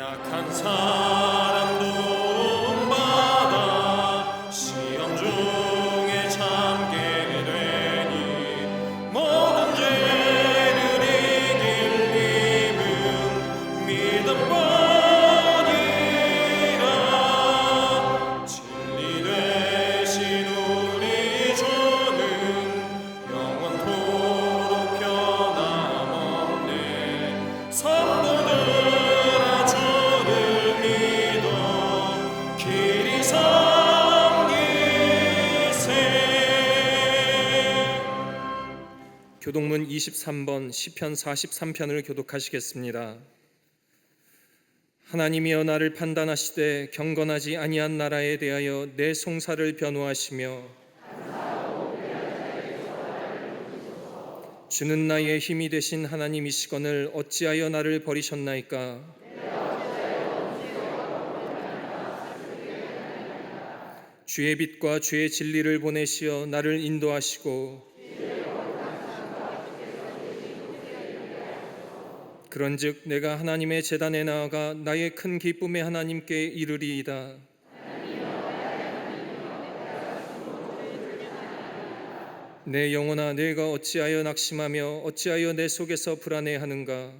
약한 사람 도움받아 시험 중에 참게 되니 모든 죄를 이길 힘은 믿음뿐이라. 진리 되신 우리 주는 영원토록 변함없네. 성도들아 주를 믿어 길이 섬기세. 교독문 23번 시편 43편을 교독하시겠습니다. 하나님이여 나를 판단하시되 경건하지 아니한 나라에 대하여 내 송사를 변호하시며 주는 나의 힘이 되신 하나님이시거늘 어찌하여 나를 버리셨나이까. 주의 빛과 주의 진리를 보내시어 나를 인도하시고 그런즉 내가 하나님의 제단에 나아가 나의 큰 기쁨의 하나님께 이르리이다. 내 영혼아 내가 어찌하여 낙심하며 어찌하여 내 속에서 불안해하는가.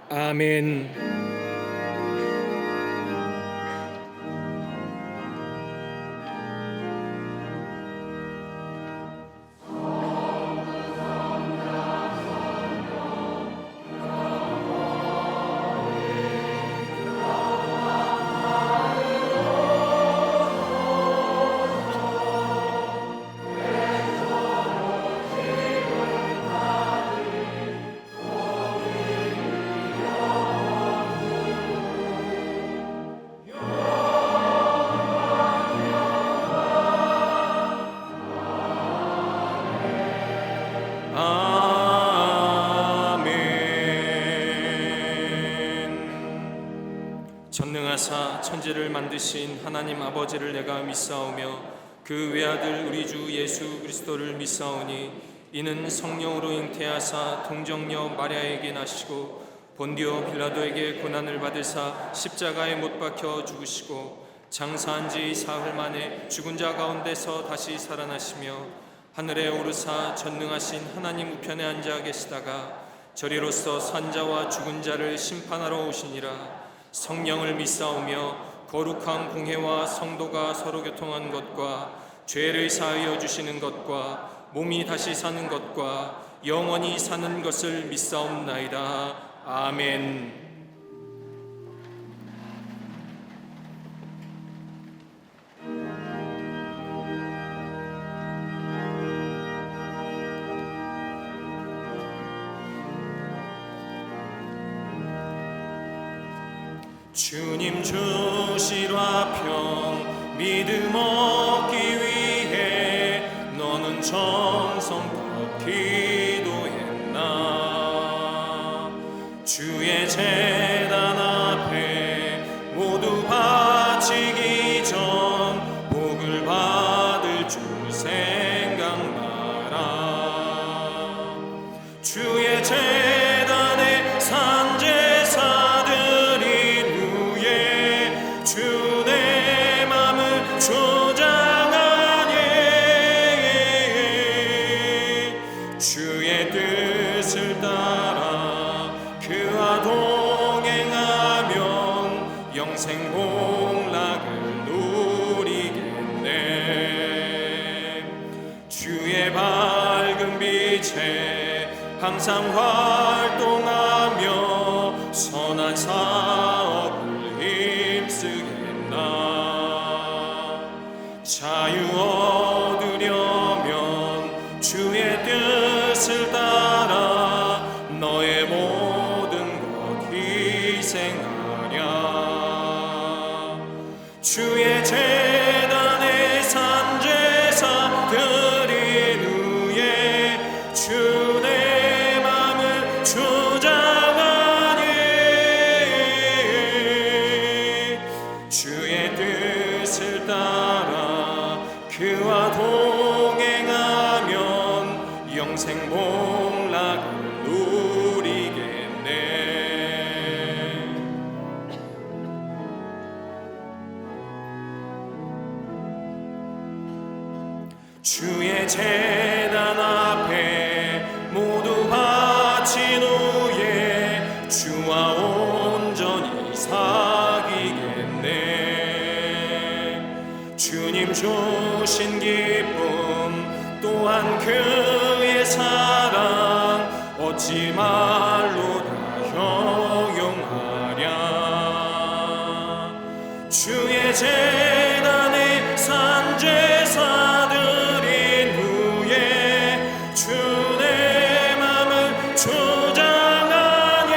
아멘. 전능하사 천지를 만드신 하나님 아버지를 내가 믿사오며 그 외아들 우리 주 예수 그리스도를 믿사오니 이는 성령으로 잉태하사 동정녀 마리아에게 나시고 본디오 빌라도에게 고난을 받으사 십자가에 못 박혀 죽으시고 장사한 지 사흘 만에 죽은 자 가운데서 다시 살아나시며 하늘에 오르사 전능하신 하나님 우편에 앉아 계시다가 저리로서 산자와 죽은 자를 심판하러 오시니라. 성령을 믿사오며 거룩한 공회와 성도가 서로 교통한 것과 죄를 사하여 주시는 것과 몸이 다시 사는 것과 영원히 사는 것을 믿사옵나이다. 아멘. 주님 주실 화평 믿음 얻기 위해 너는 정성껏 기도했나. 주의 제단 앞에 모두 바치기 전 복을 받을 줄 생각나라. 주의 제단에 주 내 맘을 조장하니 주의 뜻을 따라 그와 동행하면 영생 복락을 누리겠네. 주의 밝은 빛에 항상 활동하며 선한 사업을 힘쓰겠나. 자유 얻으려면 주의 뜻을 따라 너의 모든 것 희생하랴. 주의 제단에 산 제사 드린 후에 주 내 맘을 주장하니 주의 뜻을 따라 그와 동행하면 영생 복락을 누리겠네. 주의 제단 앞에 모두 바친 후에 주와 온전히 사귀겠네. 주님 주신 기쁨 또한 그의 사랑 어찌 말로 다 형용하랴. 주의 제단에 산제사 드린 후에 주 내 맘을 주장하네.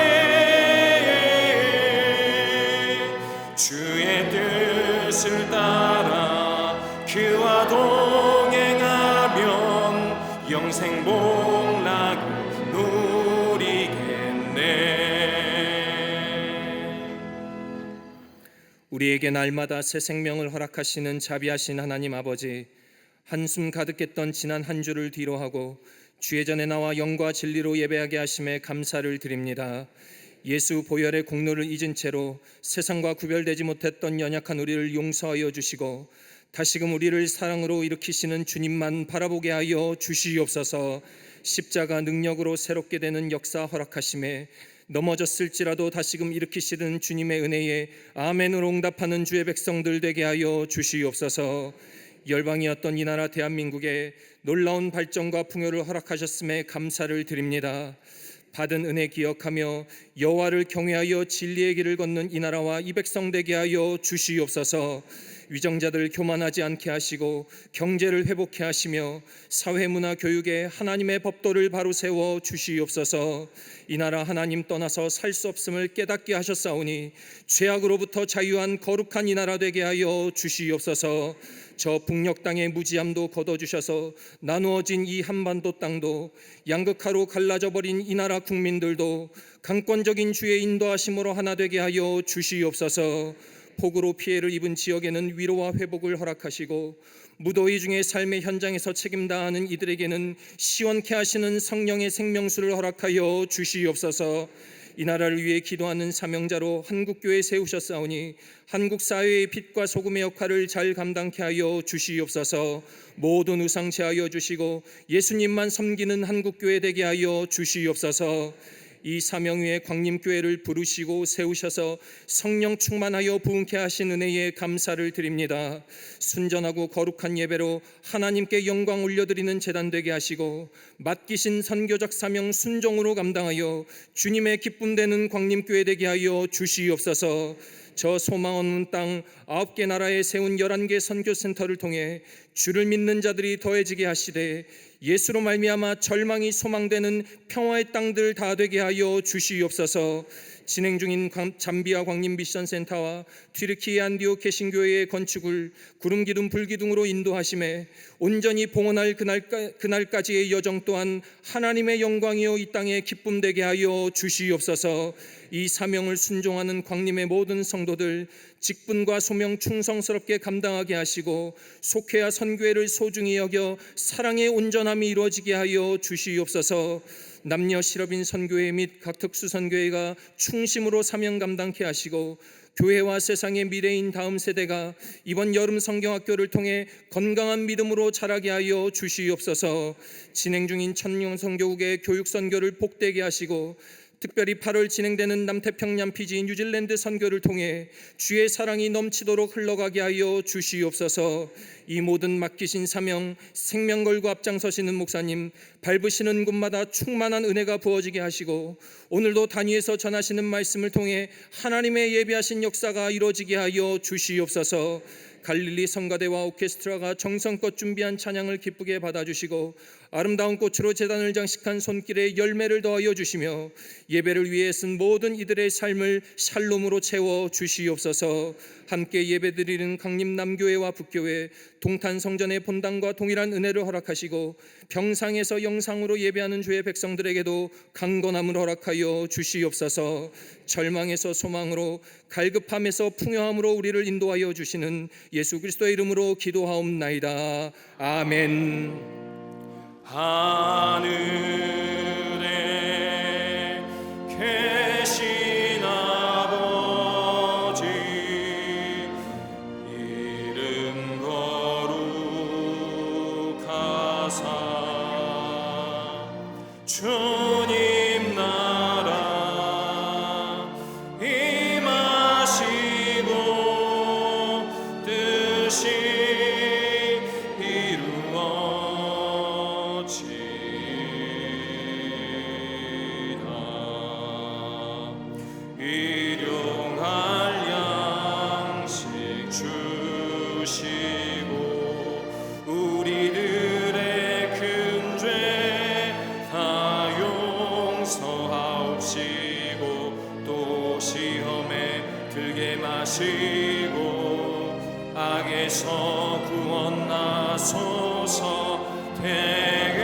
주의 뜻을 따라 그와 동행하면 영생 복락을 누리겠네. 우리에게 날마다 새 생명을 허락하시는 자비하신 하나님 아버지, 한숨 가득했던 지난 한 주를 뒤로하고 주의 전에 나와 영과 진리로 예배하게 하심에 감사를 드립니다. 예수 보혈의 공로를 잊은 채로 세상과 구별되지 못했던 연약한 우리를 용서하여 주시고 다시금 우리를 사랑으로 일으키시는 주님만 바라보게 하여 주시옵소서. 십자가 능력으로 새롭게 되는 역사 허락하심에 넘어졌을지라도 다시금 일으키시는 주님의 은혜에 아멘으로 응답하는 주의 백성들 되게 하여 주시옵소서. 열방이었던 이 나라 대한민국에 놀라운 발전과 풍요를 허락하셨음에 감사를 드립니다. 받은 은혜 기억하며 여호와를 경외하여 진리의 길을 걷는 이 나라와 이 백성 되게 하여 주시옵소서. 위정자들 교만하지 않게 하시고 경제를 회복케 하시며 사회 문화 교육에 하나님의 법도를 바로 세워 주시옵소서. 이 나라 하나님 떠나서 살 수 없음을 깨닫게 하셨사오니 죄악으로부터 자유한 거룩한 이 나라 되게 하여 주시옵소서. 저 북녘 땅의 무지함도 걷어주셔서 나누어진 이 한반도 땅도 양극화로 갈라져 버린 이 나라 국민들도 강권적인 주의 인도하심으로 하나 되게 하여 주시옵소서. 폭우로 피해를 입은 지역에는 위로와 회복을 허락하시고 무더위 중에 삶의 현장에서 책임다하는 이들에게는 시원케 하시는 성령의 생명수를 허락하여 주시옵소서. 이 나라를 위해 기도하는 사명자로 한국교회 세우셨사오니 한국 사회의 빛과 소금의 역할을 잘 감당케 하여 주시옵소서. 모든 우상 제하여 주시고 예수님만 섬기는 한국교회 되게 하여 주시옵소서. 이 사명 위에 광림교회를 부르시고 세우셔서 성령 충만하여 부흥케 하신 은혜에 감사를 드립니다. 순전하고 거룩한 예배로 하나님께 영광 올려드리는 제단 되게 하시고 맡기신 선교적 사명 순종으로 감당하여 주님의 기쁨 되는 광림교회 되게 하여 주시옵소서. 저 소망 없는 땅 9개 나라에 세운 11개 선교센터를 통해 주를 믿는 자들이 더해지게 하시되 예수로 말미암아 절망이 소망되는 평화의 땅들 다 되게 하여 주시옵소서. 진행 중인 잠비아 광림 미션센터와 튀르키예 안디옥 개신교회의 건축을 구름기둥 불기둥으로 인도하심에 온전히 봉헌할 그날까지의 여정 또한 하나님의 영광이요 이 땅에 기쁨 되게 하여 주시옵소서. 이 사명을 순종하는 광림의 모든 성도들 직분과 소명 충성스럽게 감당하게 하시고 속회와 선교회를 소중히 여겨 사랑의 온전함이 이루어지게 하여 주시옵소서. 남녀 실업인 선교회 및 각 특수 선교회가 충심으로 사명 감당케 하시고 교회와 세상의 미래인 다음 세대가 이번 여름 성경학교를 통해 건강한 믿음으로 자라게 하여 주시옵소서. 진행 중인 천년 선교국의 교육 선교를 복되게 하시고 특별히 8월 진행되는 남태평양 피지 뉴질랜드 선교를 통해 주의 사랑이 넘치도록 흘러가게 하여 주시옵소서. 이 모든 맡기신 사명 생명 걸고 앞장서시는 목사님 밟으시는 곳마다 충만한 은혜가 부어지게 하시고 오늘도 단위에서 전하시는 말씀을 통해 하나님의 예비하신 역사가 이루어지게 하여 주시옵소서. 갈릴리 성가대와 오케스트라가 정성껏 준비한 찬양을 기쁘게 받아주시고 아름다운 꽃으로 제단을 장식한 손길에 열매를 더하여 주시며 예배를 위해 쓴 모든 이들의 삶을 샬롬으로 채워 주시옵소서. 함께 예배드리는 강림 남교회와 북교회 동탄 성전의 본당과 동일한 은혜를 허락하시고 병상에서 영상으로 예배하는 주의 백성들에게도 강건함을 허락하여 주시옵소서. 절망에서 소망으로 갈급함에서 풍요함으로 우리를 인도하여 주시는 예수 그리스도의 이름으로 기도하옵나이다. 아멘. 하늘에 계신 아버지 이름 거룩하사 주님 나라 임하시고 뜻이 이루어지이다. 일용할 양식 주시고 우리들의 큰 죄 다 용서하옵시고 또 시험에 들게 마시고 악에서 구원하소서. 대개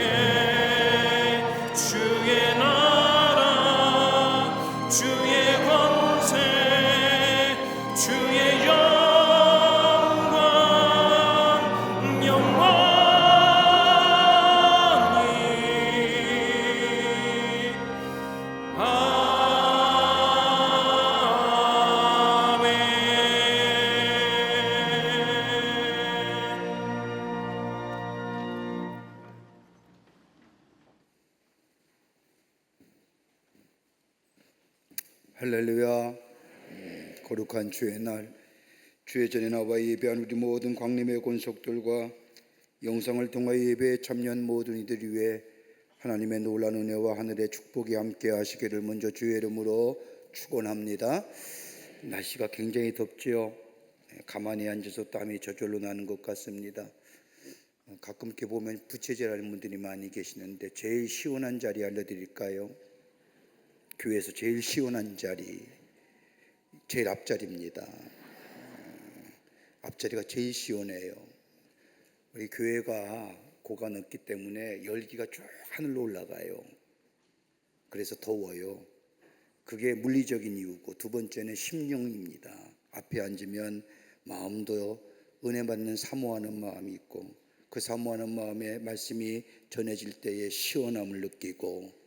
주의 나라 주의 권세 주의 영광 영원히 할렐루야. 거룩한 주의 날, 주의 전에 나와 예배한 우리 모든 광림의 권속들과 영상을 통하여 예배에 참여한 모든 이들 위해 하나님의 놀라운 은혜와 하늘의 축복이 함께 하시기를 먼저 주의 이름으로 축원합니다. 날씨가 굉장히 덥지요. 가만히 앉아서 땀이 저절로 나는 것 같습니다. 가끔 이렇게 보면 부채질하는 분들이 많이 계시는데 제일 시원한 자리 알려드릴까요? 교회에서 제일 시원한 자리, 제일 앞자리입니다. 앞자리가 제일 시원해요. 우리 교회가 고가 높기 때문에 열기가 쭉 하늘로 올라가요. 그래서 더워요. 그게 물리적인 이유고, 두 번째는 심령입니다. 앞에 앉으면 마음도 은혜 받는 사모하는 마음이 있고, 그 사모하는 마음에 말씀이 전해질 때에 시원함을 느끼고,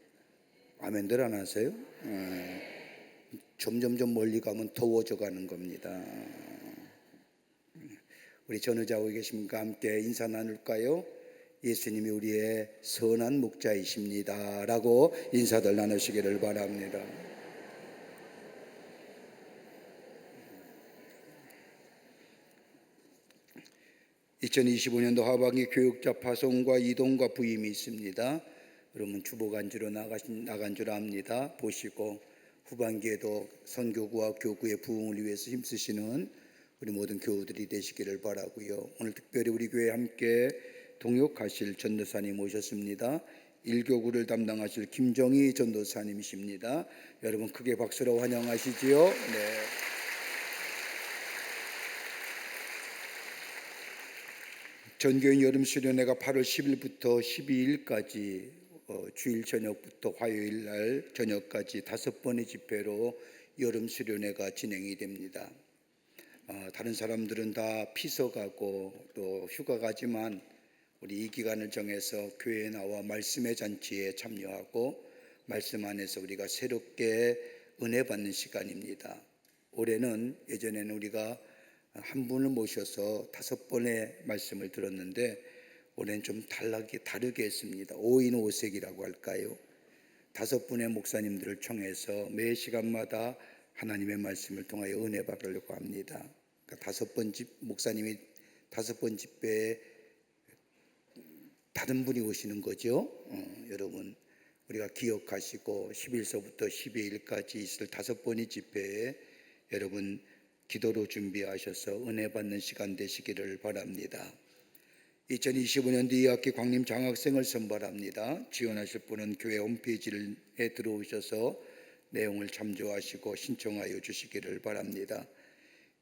아멘들 안 하세요? 점점점 멀리 가면 더워져 가는 겁니다. 우리 전우자고 계십니까? 함께 인사 나눌까요? 예수님이 우리의 선한 목자이십니다 라고 인사들 나누시기를 바랍니다. (2025년도) 하반기 교육자 파송과 이동과 부임이 있습니다. 여러분 주보간주로 나간 줄 압니다. 보시고 후반기에도 선교구와 교구의 부흥을 위해서 힘쓰시는 우리 모든 교우들이 되시기를 바라고요. 오늘 특별히 우리 교회에 함께 동역하실 전도사님 오셨습니다. 1교구를 담당하실 김정희 전도사님이십니다. 여러분 크게 박수로 환영하시지요. 네. 전교인 여름 수련회가 8월 10일부터 12일까지 주일 저녁부터 화요일 날 저녁까지 5번의 집회로 여름 수련회가 진행이 됩니다. 다른 사람들은 다 피서 가고 또 휴가 가지만 우리 이 기간을 정해서 교회에 나와 말씀의 잔치에 참여하고 말씀 안에서 우리가 새롭게 은혜 받는 시간입니다. 올해는 예전에는 우리가 한 분을 모셔서 5번의 말씀을 들었는데 올해는 좀 다르게 했습니다. 5인 5색이라고 할까요? 5분의 목사님들을 청해서 매 시간마다 하나님의 말씀을 통하여 은혜 받으려고 합니다. 그러니까 5번 목사님이 5번 집회에 다른 분이 오시는 거죠. 여러분 우리가 기억하시고 11서부터 12일까지 있을 5번의 집회에 여러분 기도로 준비하셔서 은혜 받는 시간 되시기를 바랍니다. 2025년도 2학기 광림 장학생을 선발합니다. 지원하실 분은 교회 홈페이지에 들어오셔서 내용을 참조하시고 신청하여 주시기를 바랍니다.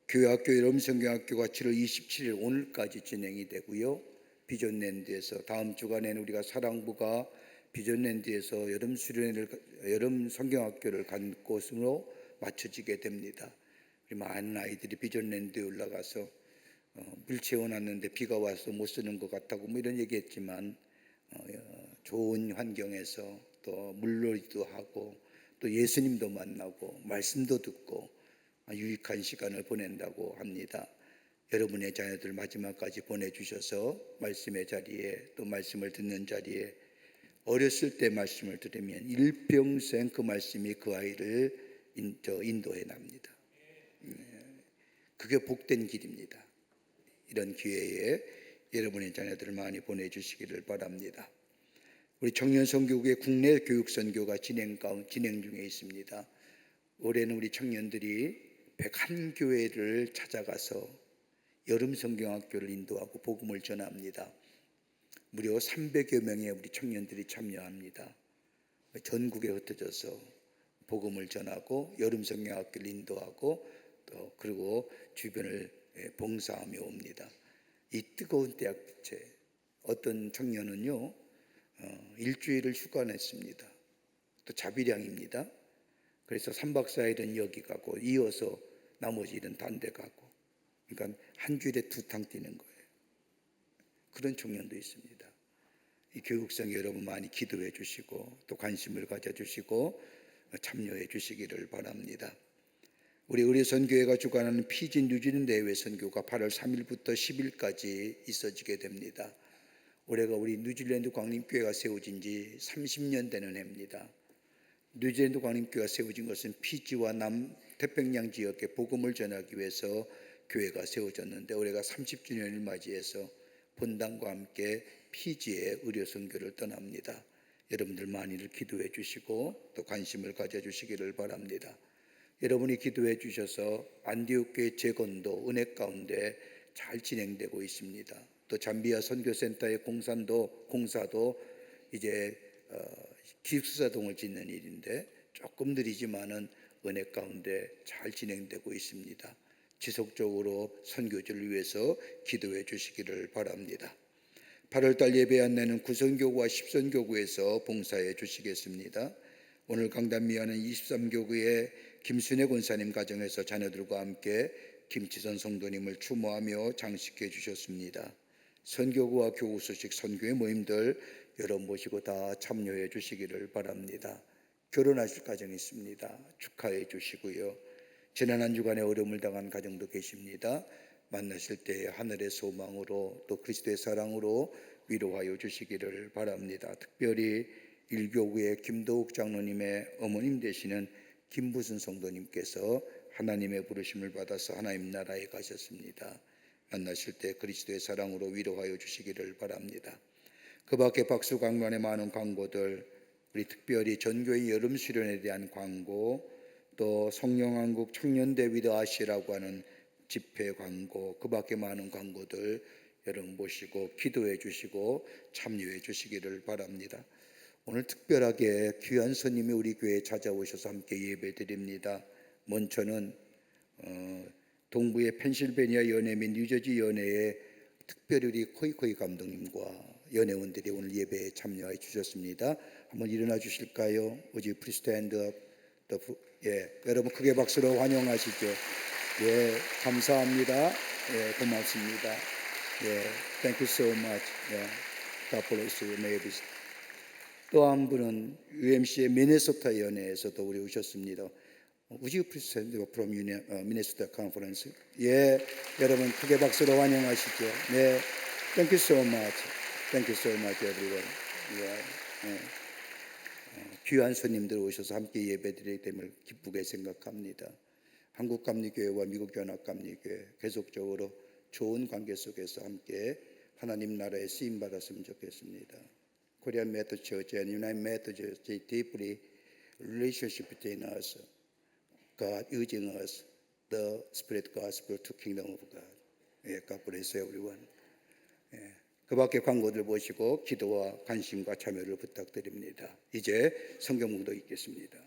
교회학교 여름성경학교가 7월 27일 오늘까지 진행이 되고요. 비전랜드에서 다음 주간에는 우리가 사랑부가 비전랜드에서 여름 성경학교를 간 곳으로 맞춰지게 됩니다. 많은 아이들이 비전랜드에 올라가서 물 채워놨는데 비가 와서 못 쓰는 것 같다고 뭐 이런 얘기했지만 좋은 환경에서 또 물놀이도 하고 또 예수님도 만나고 말씀도 듣고 유익한 시간을 보낸다고 합니다. 여러분의 자녀들 마지막까지 보내주셔서 말씀의 자리에 또 말씀을 듣는 자리에 어렸을 때 말씀을 들으면 일평생 그 말씀이 그 아이를 인도해 납니다. 그게 복된 길입니다. 이런 기회에 여러분의 자녀들을 많이 보내주시기를 바랍니다. 우리 청년선교국의 국내 교육선교가 진행 중에 있습니다. 올해는 우리 청년들이 101교회를 찾아가서 여름성경학교를 인도하고 복음을 전합니다. 무려 300여 명의 우리 청년들이 참여합니다. 전국에 흩어져서 복음을 전하고 여름성경학교를 인도하고 또 그리고 주변을 봉사하며 옵니다. 이 뜨거운 때약빛에 어떤 청년은요 일주일을 휴가 냈습니다. 또 자비량입니다. 그래서 3박 4일은 여기 가고 이어서 나머지 일은 딴 데 가고, 그러니까 한 주일에 2탕 뛰는 거예요. 그런 청년도 있습니다. 이 교육성 여러분 많이 기도해 주시고 또 관심을 가져주시고 참여해 주시기를 바랍니다. 우리 의료선교회가 주관하는 피지 뉴질랜드 해외 선교가 8월 3일부터 10일까지 있어지게 됩니다. 올해가 우리 뉴질랜드 광림교회가 세워진 지 30년 되는 해입니다. 뉴질랜드 광림교회가 세워진 것은 피지와 남태평양 지역에 복음을 전하기 위해서 교회가 세워졌는데 올해가 30주년을 맞이해서 본당과 함께 피지의 의료선교를 떠납니다. 여러분들 많이들 기도해 주시고 또 관심을 가져주시기를 바랍니다. 여러분이 기도해 주셔서 안디옥교회 재건도 은혜 가운데 잘 진행되고 있습니다. 또 잠비아 선교센터의 공사도 이제 기숙사동을 짓는 일인데 조금 느리지만은 은혜 가운데 잘 진행되고 있습니다. 지속적으로 선교지를 위해서 기도해 주시기를 바랍니다. 8월달 예배 안내는 구선교구와 10선교구에서 봉사해 주시겠습니다. 오늘 강단미하는 23교구의 김순애 권사님 가정에서 자녀들과 함께 김치선 성도님을 추모하며 장식해 주셨습니다. 선교구와 교구 소식 선교회 모임들 여러분 모시고 다 참여해 주시기를 바랍니다. 결혼하실 가정이 있습니다. 축하해 주시고요. 지난 한 주간에 어려움을 당한 가정도 계십니다. 만나실 때 하늘의 소망으로 또 그리스도의 사랑으로 위로하여 주시기를 바랍니다. 특별히 일교구의 김도욱 장로님의 어머님 되시는 김부순 성도님께서 하나님의 부르심을 받아서 하나님 나라에 가셨습니다. 만나실 때 그리스도의 사랑으로 위로하여 주시기를 바랍니다. 그 밖에 박수광란의 많은 광고들, 우리 특별히 전교의 여름 수련에 대한 광고, 또 성령한국 청년대 위드아시라고 하는 집회 광고, 그 밖에 많은 광고들 여러분 보시고 기도해 주시고 참여해 주시기를 바랍니다. 오늘 특별하게 귀한 손님이 우리 교회에 찾아오셔서 함께 예배 드립니다. 먼저는 동부의 펜실베니아 연회 및 뉴저지 연회의 특별히 우리 코이코이 감독님과 연회원들이 오늘 예배에 참여해 주셨습니다. 한번 일어나 주실까요? Would you please stand up? 여러분 크게 박수로 환영하시죠. 예, 감사합니다. 예, 고맙습니다. 예, thank you so much. 예, God bless you. May this. 또 한 분은 UMC의 미네소타 연회에서도 우리 오셨습니다. Would you please stand up from Minnesota Conference? 예, 여러분 크게 박수로 환영하시죠. 네, thank you so much. Thank you so much, everyone. 예, 귀한 손님들 오셔서 함께 예배드리게 됨을 기쁘게 생각합니다. 한국감리교회와 미국연합감리교회 계속적으로 좋은 관계 속에서 함께 하나님 나라에 쓰임 받았으면 좋겠습니다. Korean Methodist Church and United Methodist Church is deeply relationship between us. God using us, the Spirit Gospel to Kingdom of God. 예, God bless everyone. 예, 그 밖에 광고들 보시고 기도와 관심과 참여를 부탁드립니다. 이제 성경 봉독 읽겠습니다.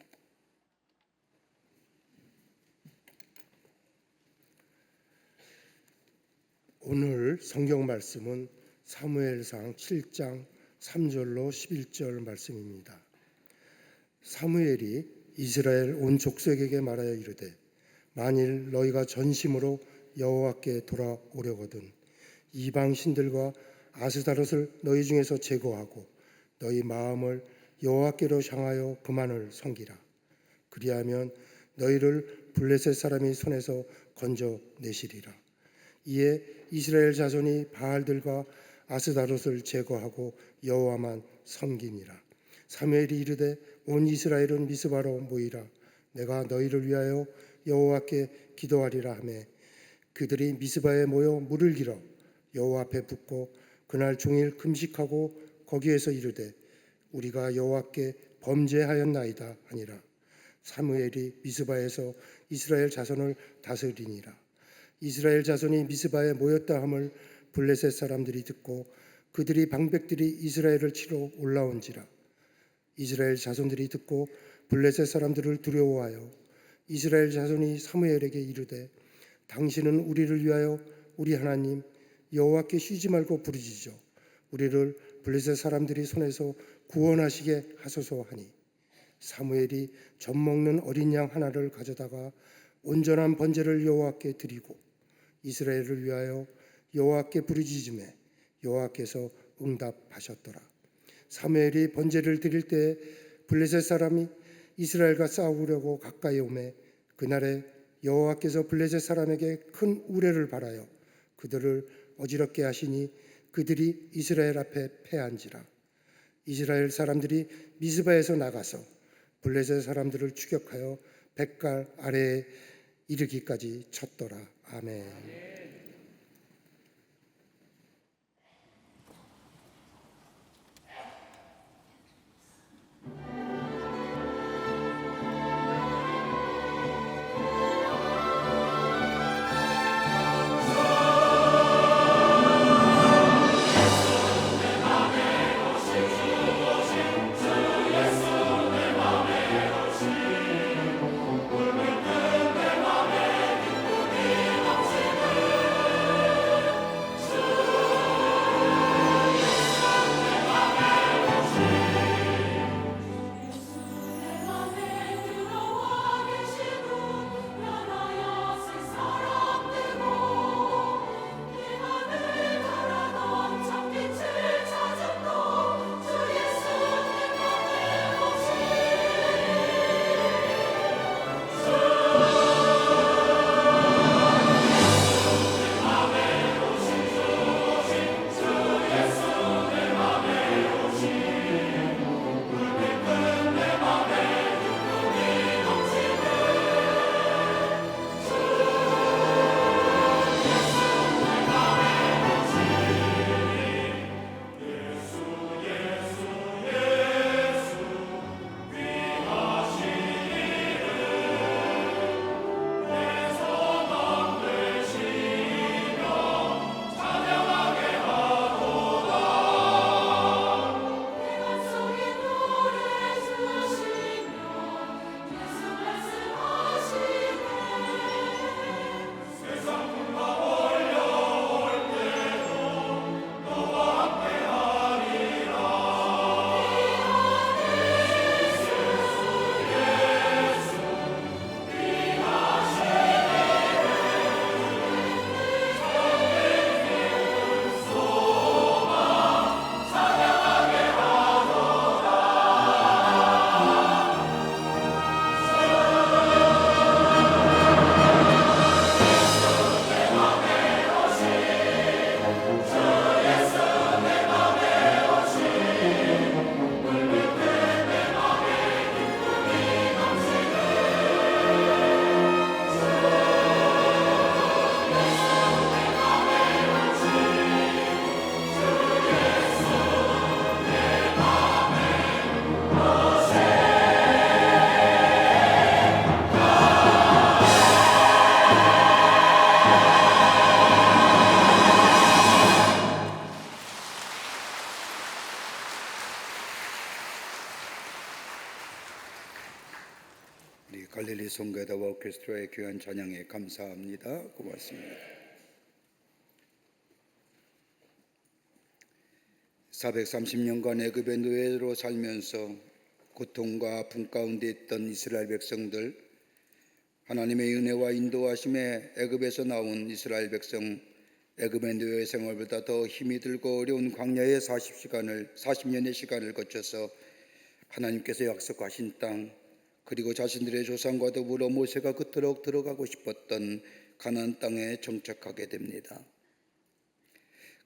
오늘 성경 말씀은 사무엘상 7장 3절로 11절 말씀입니다. 사무엘이 이스라엘 온 족속에게 말하여 이르되 만일 너희가 전심으로 여호와께 돌아오려거든 이방 신들과 아스다롯을 너희 중에서 제거하고 너희 마음을 여호와께로 향하여 그만을 섬기라. 그리하면 너희를 블레셋 사람의 손에서 건져내시리라. 이에 이스라엘 자손이 바알들과 아스다롯을 제거하고 여호와만 섬기니라. 사무엘이 이르되 온 이스라엘은 미스바로 모이라. 내가 너희를 위하여 여호와께 기도하리라 하매 그들이 미스바에 모여 물을 길어 여호와 앞에 붓고 그날 종일 금식하고 거기에서 이르되 우리가 여호와께 범죄하였나이다 하니라. 사무엘이 미스바에서 이스라엘 자손을 다스리니라. 이스라엘 자손이 미스바에 모였다 함을 블레셋 사람들이 듣고 그들이 방백들이 이스라엘을 치러 올라온지라. 이스라엘 자손들이 듣고 블레셋 사람들을 두려워하여 이스라엘 자손이 사무엘에게 이르되 당신은 우리를 위하여 우리 하나님 여호와께 쉬지 말고 부르짖어 우리를 블레셋 사람들이 손에서 구원하시게 하소서 하니 사무엘이 젖 먹는 어린 양 하나를 가져다가 온전한 번제를 여호와께 드리고 이스라엘을 위하여 여호와께 부르짖음에 여호와께서 응답하셨더라. 사무엘이 번제를 드릴 때에 블레셋 사람이 이스라엘과 싸우려고 가까이 오매 그날에 여호와께서 블레셋 사람에게 큰 우레를 발하여 그들을 어지럽게 하시니 그들이 이스라엘 앞에 패한지라. 이스라엘 사람들이 미스바에서 나가서 블레셋 사람들을 추격하여 벳갈 아래에 이르기까지 쳤더라. 아멘. 갈릴리 성가대와 오케스트라의 귀한 찬양에 감사합니다. 고맙습니다. 430년간 애굽의 노예로 살면서 고통과 아픔 가운데 있던 이스라엘 백성들, 하나님의 은혜와 인도하심에 애굽에서 나온 이스라엘 백성 애굽의 노예 생활보다 더 힘이 들고 어려운 광야의 40년의 시간을 거쳐서 하나님께서 약속하신 땅, 그리고 자신들의 조상과 더불어 모세가 그토록 들어가고 싶었던 가나안 땅에 정착하게 됩니다.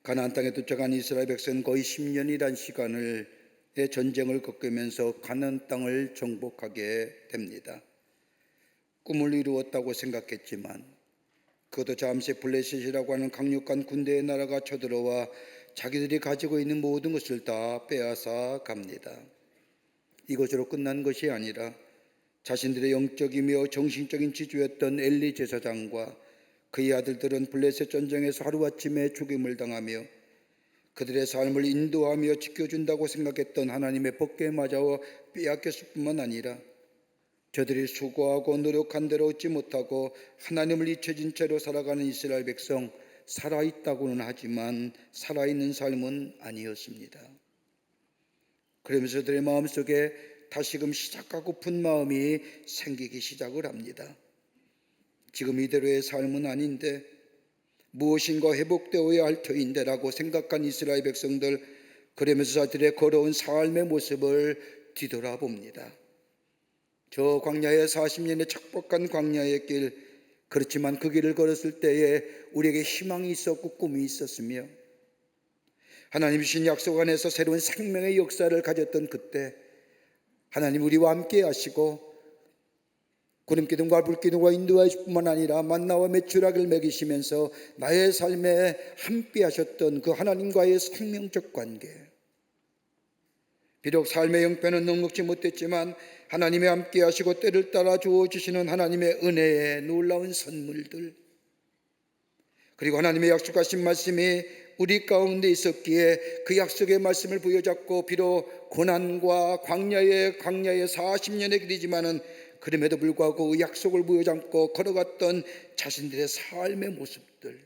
가나안 땅에 도착한 이스라엘 백성은 거의 10년이란 시간의 전쟁을 겪으면서 가나안 땅을 정복하게 됩니다. 꿈을 이루었다고 생각했지만 그것도 잠시 블레셋이라고 하는 강력한 군대의 나라가 쳐들어와 자기들이 가지고 있는 모든 것을 다 빼앗아 갑니다. 이것으로 끝난 것이 아니라 자신들의 영적이며 정신적인 지주였던 엘리 제사장과 그의 아들들은 블레셋 전쟁에서 하루아침에 죽임을 당하며 그들의 삶을 인도하며 지켜준다고 생각했던 하나님의 법궤에 맞아 빼앗겼을 뿐만 아니라 저들이 수고하고 노력한 대로 얻지 못하고 하나님을 잊혀진 채로 살아가는 이스라엘 백성, 살아있다고는 하지만 살아있는 삶은 아니었습니다. 그러면서 그들의 마음속에 다시금 시작하고픈 마음이 생기기 시작을 합니다. 지금 이대로의 삶은 아닌데 무엇인가 회복되어야 할 터인데 라고 생각한 이스라엘 백성들, 그러면서 자들의 걸어온 삶의 모습을 뒤돌아봅니다. 저 광야의 40년의 척박한 광야의 길, 그렇지만 그 길을 걸었을 때에 우리에게 희망이 있었고 꿈이 있었으며 하나님 주신 약속 안에서 새로운 생명의 역사를 가졌던 그때 하나님 우리와 함께 하시고 구름기둥과 불기둥과 인도하실 뿐만 아니라 만나와 메추라기를 먹이시면서 나의 삶에 함께 하셨던 그 하나님과의 생명적 관계, 비록 삶의 형편은 넉넉지 못했지만 하나님이 함께 하시고 때를 따라 주어주시는 하나님의 은혜의 놀라운 선물들, 그리고 하나님의 약속하신 말씀이 우리 가운데 있었기에 그 약속의 말씀을 부여잡고 비록 고난과 광야의 40년의 길이지만은 그럼에도 불구하고 그 약속을 부여잡고 걸어갔던 자신들의 삶의 모습들,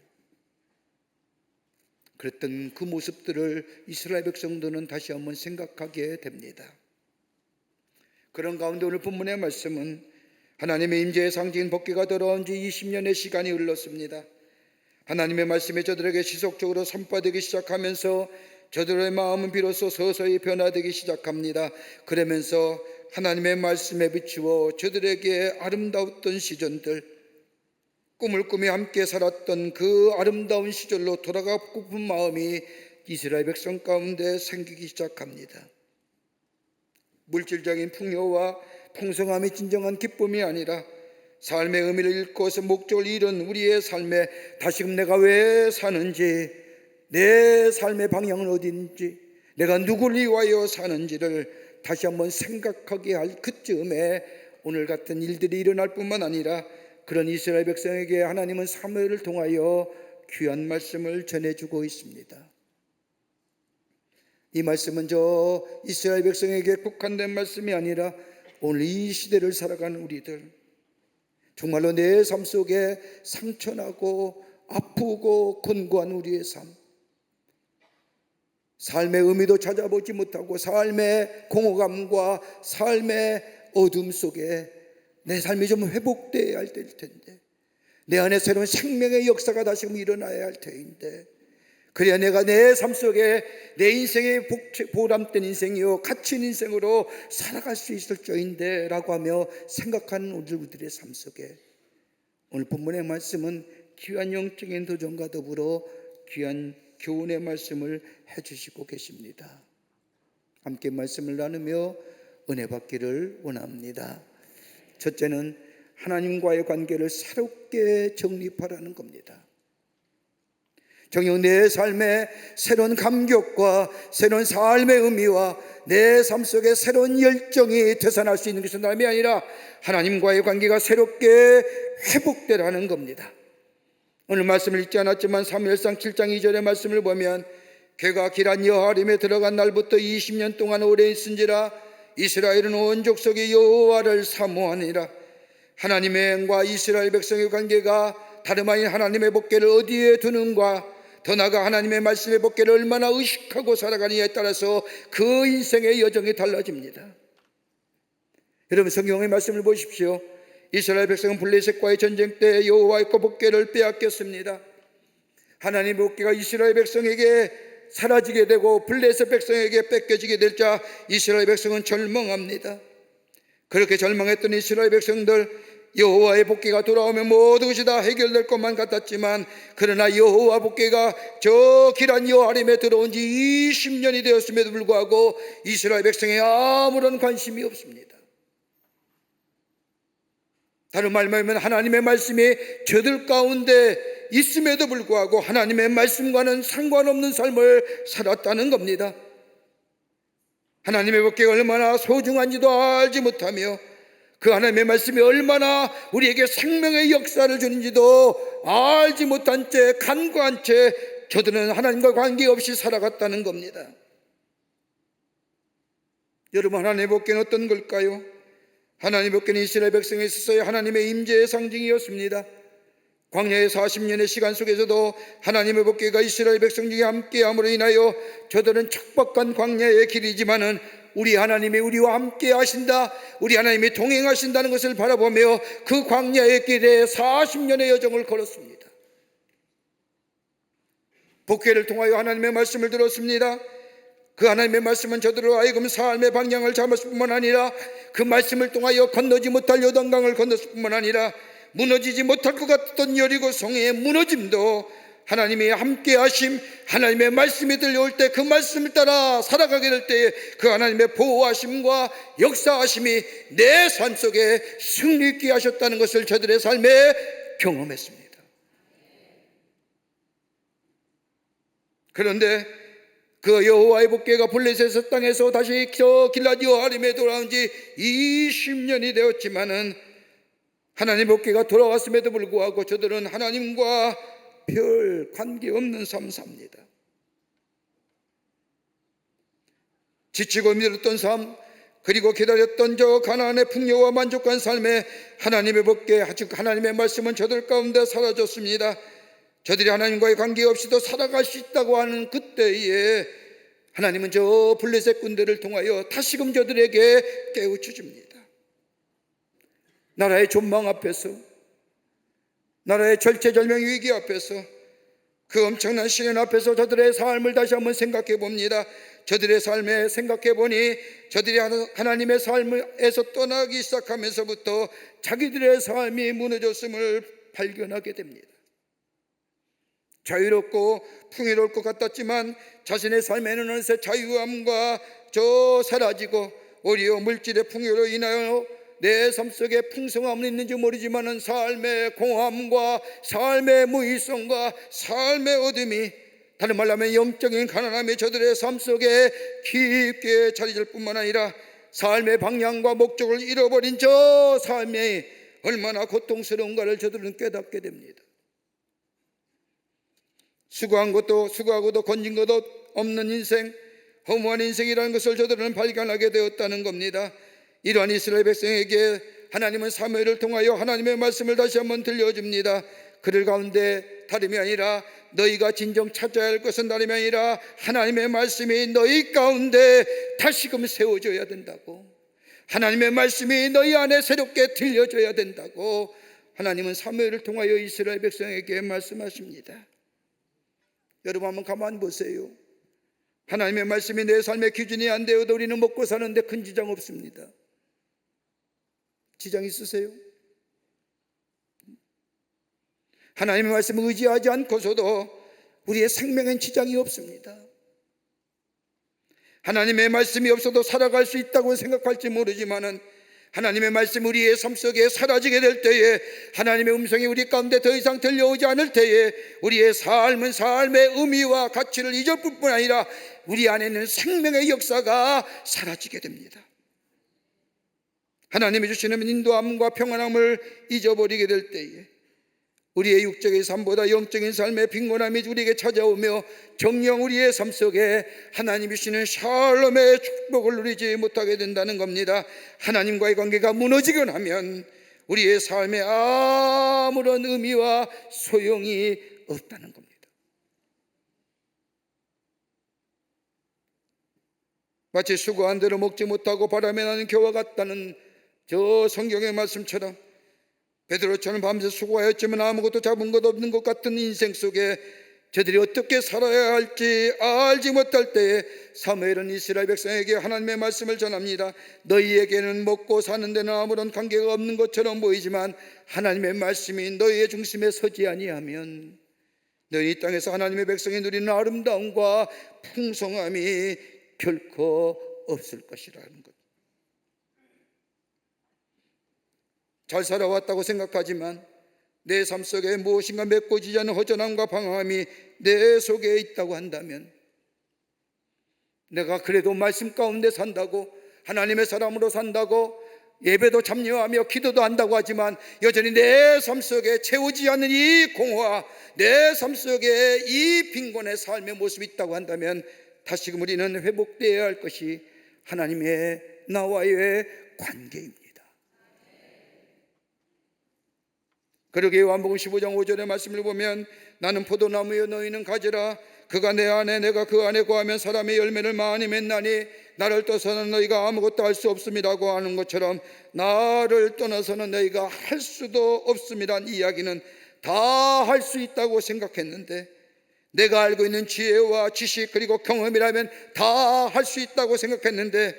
그랬던 그 모습들을 이스라엘 백성들은 다시 한번 생각하게 됩니다. 그런 가운데 오늘 본문의 말씀은 하나님의 임재의 상징인 법궤가 돌아온 지 20년의 시간이 흘렀습니다. 하나님의 말씀이 저들에게 지속적으로 선포되기 시작하면서 저들의 마음은 비로소 서서히 변화되기 시작합니다. 그러면서 하나님의 말씀에 비추어 저들에게 아름다웠던 시절들, 꿈을 꾸며 함께 살았던 그 아름다운 시절로 돌아가고픈 마음이 이스라엘 백성 가운데 생기기 시작합니다. 물질적인 풍요와 풍성함이 진정한 기쁨이 아니라 삶의 의미를 잃고서 목적을 잃은 우리의 삶에 다시금 내가 왜 사는지, 내 삶의 방향은 어딘지, 내가 누구를 위하여 사는지를 다시 한번 생각하게 할 그쯤에 오늘 같은 일들이 일어날 뿐만 아니라 그런 이스라엘 백성에게 하나님은 사무엘을 통하여 귀한 말씀을 전해주고 있습니다. 이 말씀은 저 이스라엘 백성에게 국한된 말씀이 아니라 오늘 이 시대를 살아가는 우리들, 정말로 내 삶 속에 상처나고 아프고 곤고한 우리의 삶의 의미도 찾아보지 못하고 삶의 공허감과 삶의 어둠 속에 내 삶이 좀 회복되어야 할 때일 텐데, 내 안에 새로운 생명의 역사가 다시금 일어나야 할 때인데, 그래야 내가 내 삶 속에 내 인생의 보람된 인생이요 갇힌 인생으로 살아갈 수 있을 저인데 라고 하며 생각하는 우리들의 삶 속에 오늘 본문의 말씀은 귀한 영적인 도전과 더불어 귀한 교훈의 말씀을 해주시고 계십니다. 함께 말씀을 나누며 은혜 받기를 원합니다. 첫째는 하나님과의 관계를 새롭게 정립하라는 겁니다. 정녕 내 삶에 새로운 감격과 새로운 삶의 의미와 내 삶 속에 새로운 열정이 되살아날 수 있는 것은 남이 아니라 하나님과의 관계가 새롭게 회복되라는 겁니다. 오늘 말씀을 읽지 않았지만 사무엘상 7장 2절의 말씀을 보면 걔가 기란 여호와림에 들어간 날부터 20년 동안 오래 있은지라 이스라엘은 온 족속이 여호와를 사모하니라. 하나님과 이스라엘 백성의 관계가 다름 아닌 하나님의 법궤를 어디에 두는가, 더 나아가 하나님의 말씀의 법궤를 얼마나 의식하고 살아가느냐에 따라서 그 인생의 여정이 달라집니다. 여러분 성경의 말씀을 보십시오. 이스라엘 백성은 블레셋과의 전쟁 때 여호와의 법궤를 빼앗겼습니다. 하나님의 복계가 이스라엘 백성에게 사라지게 되고 블레셋 백성에게 뺏겨지게 될 자 이스라엘 백성은 절망합니다. 그렇게 절망했던 이스라엘 백성들, 여호와의 복계가 돌아오면 모든 것이 다 해결될 것만 같았지만, 그러나 여호와 복계가 저 길한 여호와림에 들어온 지 20년이 되었음에도 불구하고 이스라엘 백성에 아무런 관심이 없습니다. 다른 말로 하면 하나님의 말씀이 저들 가운데 있음에도 불구하고 하나님의 말씀과는 상관없는 삶을 살았다는 겁니다. 하나님의 복계가 얼마나 소중한지도 알지 못하며 그 하나님의 말씀이 얼마나 우리에게 생명의 역사를 주는지도 알지 못한 채, 간과한 채 저들은 하나님과 관계없이 살아갔다는 겁니다. 여러분, 하나님의 복계는 어떤 걸까요? 하나님의 복계는 이스라엘 백성에 있어서의 하나님의 임재의 상징이었습니다. 광야의 40년의 시간 속에서도 하나님의 복계가 이스라엘 백성 중에 함께함으로 인하여 저들은 척박한 광야의 길이지만은 우리 하나님이 우리와 함께 하신다, 우리 하나님이 동행하신다는 것을 바라보며 그 광야의 길에 40년의 여정을 걸었습니다. 복계를 통하여 하나님의 말씀을 들었습니다. 그 하나님의 말씀은 저들로 하여금 삶의 방향을 잡았을 뿐만 아니라 그 말씀을 통하여 건너지 못할 요단강을 건넜을 뿐만 아니라 무너지지 못할 것 같던 여리고 성의 무너짐도 하나님이 함께 하심, 하나님의 말씀이 들려올 때 그 말씀을 따라 살아가게 될 때에 그 하나님의 보호하심과 역사하심이 내 삶 속에 승리 있게 하셨다는 것을 저들의 삶에 경험했습니다. 그런데 그 여호와의 복계가 블레셋 땅에서 다시 저 길앗 여호와림에 돌아온 지 20년이 되었지만은 하나님 복계가 돌아왔음에도 불구하고 저들은 하나님과 별 관계없는 삶 삽니다. 지치고 힘들었던 삶, 그리고 기다렸던 저 가나안의 풍요와 만족한 삶에 하나님의 복계, 즉 하나님의 말씀은 저들 가운데 사라졌습니다. 저들이 하나님과의 관계 없이도 살아갈 수 있다고 하는 그때에 하나님은 저 블레셋 군대를 통하여 다시금 저들에게 깨우쳐 줍니다. 나라의 존망 앞에서, 나라의 절체절명 위기 앞에서, 그 엄청난 시련 앞에서 저들의 삶을 다시 한번 생각해 봅니다. 저들의 삶에 생각해 보니 저들이 하나님의 삶에서 떠나기 시작하면서부터 자기들의 삶이 무너졌음을 발견하게 됩니다. 자유롭고 풍요로울 것 같았지만 자신의 삶에는 어느새 자유함과 사라지고 오히려 물질의 풍요로 인하여 내 삶 속에 풍성함은 있는지 모르지만 삶의 공허함과 삶의 무의성과 삶의 어둠이, 다른 말로 하면 영적인 가난함이 저들의 삶 속에 깊게 자리질 뿐만 아니라 삶의 방향과 목적을 잃어버린 저 삶이 얼마나 고통스러운가를 저들은 깨닫게 됩니다. 수고하고도 건진 것도 없는 인생, 허무한 인생이라는 것을 저들은 발견하게 되었다는 겁니다. 이러한 이스라엘 백성에게 하나님은 사무엘을 통하여 하나님의 말씀을 다시 한번 들려줍니다. 그들 가운데 다름이 아니라 너희가 진정 찾아야 할 것은 다름이 아니라 하나님의 말씀이 너희 가운데 다시금 세워져야 된다고, 하나님의 말씀이 너희 안에 새롭게 들려져야 된다고 하나님은 사무엘을 통하여 이스라엘 백성에게 말씀하십니다. 여러분, 한번 가만히 보세요. 하나님의 말씀이 내 삶의 기준이 안 되어도 우리는 먹고 사는데 큰 지장 없습니다. 지장 있으세요? 하나님의 말씀을 의지하지 않고서도 우리의 생명엔 지장이 없습니다. 하나님의 말씀이 없어도 살아갈 수 있다고 생각할지 모르지만은 하나님의 말씀이 우리의 삶 속에 사라지게 될 때에, 하나님의 음성이 우리 가운데 더 이상 들려오지 않을 때에 우리의 삶은 삶의 의미와 가치를 잊을 뿐만 아니라 우리 안에 있는 생명의 역사가 사라지게 됩니다. 하나님이 주시는 인도함과 평안함을 잊어버리게 될 때에 우리의 육적인 삶보다 영적인 삶의 빈곤함이 우리에게 찾아오며 정녕 우리의 삶 속에 하나님이 주시는 샬롬의 축복을 누리지 못하게 된다는 겁니다. 하나님과의 관계가 무너지거나 하면 우리의 삶에 아무런 의미와 소용이 없다는 겁니다. 마치 수고한 대로 먹지 못하고 바람에 나는 겨와 같다는 저 성경의 말씀처럼 베드로처럼 밤새 수고하였지만 아무것도 잡은 것 없는 것 같은 인생 속에 저들이 어떻게 살아야 할지 알지 못할 때에 사무엘은 이스라엘 백성에게 하나님의 말씀을 전합니다. 너희에게는 먹고 사는 데는 아무런 관계가 없는 것처럼 보이지만 하나님의 말씀이 너희의 중심에 서지 아니하면 너희 이 땅에서 하나님의 백성이 누리는 아름다움과 풍성함이 결코 없을 것이라는 것. 잘 살아왔다고 생각하지만 내 삶 속에 무엇인가 메꿔지지 않은 허전함과 방황함이 내 속에 있다고 한다면, 내가 그래도 말씀 가운데 산다고, 하나님의 사람으로 산다고, 예배도 참여하며 기도도 한다고 하지만 여전히 내 삶 속에 채우지 않는 이 공허와 내 삶 속에 이 빈곤의 삶의 모습이 있다고 한다면, 다시금 우리는 회복되어야 할 것이 하나님의 나와의 관계입니다. 그러기에 요한복음 15장 5절의 말씀을 보면 나는 포도나무여 너희는 가지라 그가 내 안에 내가 그 안에 거하면 사람의 열매를 많이 맺나니 나를 떠나서는 너희가 아무것도 할 수 없음이라고 하는 것처럼 나를 떠나서는 너희가 할 수도 없음이란 이야기는 다 할 수 있다고 생각했는데, 내가 알고 있는 지혜와 지식 그리고 경험이라면 다 할 수 있다고 생각했는데,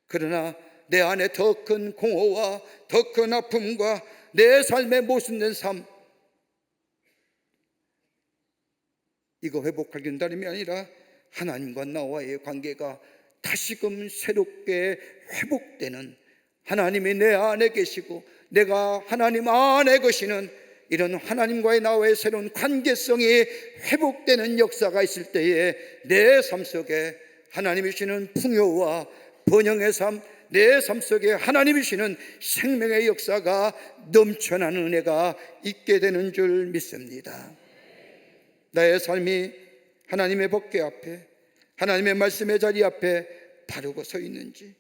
그러나 내 안에 더 큰 공허와 더 큰 아픔과 내 삶의 모순된 삶, 이거 회복하기는 다름이 아니라 하나님과 나와의 관계가 다시금 새롭게 회복되는, 하나님이 내 안에 계시고 내가 하나님 안에 계시는 이런 하나님과의 나와의 새로운 관계성이 회복되는 역사가 있을 때에 내 삶 속에 하나님이 주시는 풍요와 번영의 삶, 내 삶 속에 하나님이 주시는 생명의 역사가 넘쳐나는 은혜가 있게 되는 줄 믿습니다. 나의 삶이 하나님의 법궤 앞에, 하나님의 말씀의 자리 앞에 바르고 서 있는지,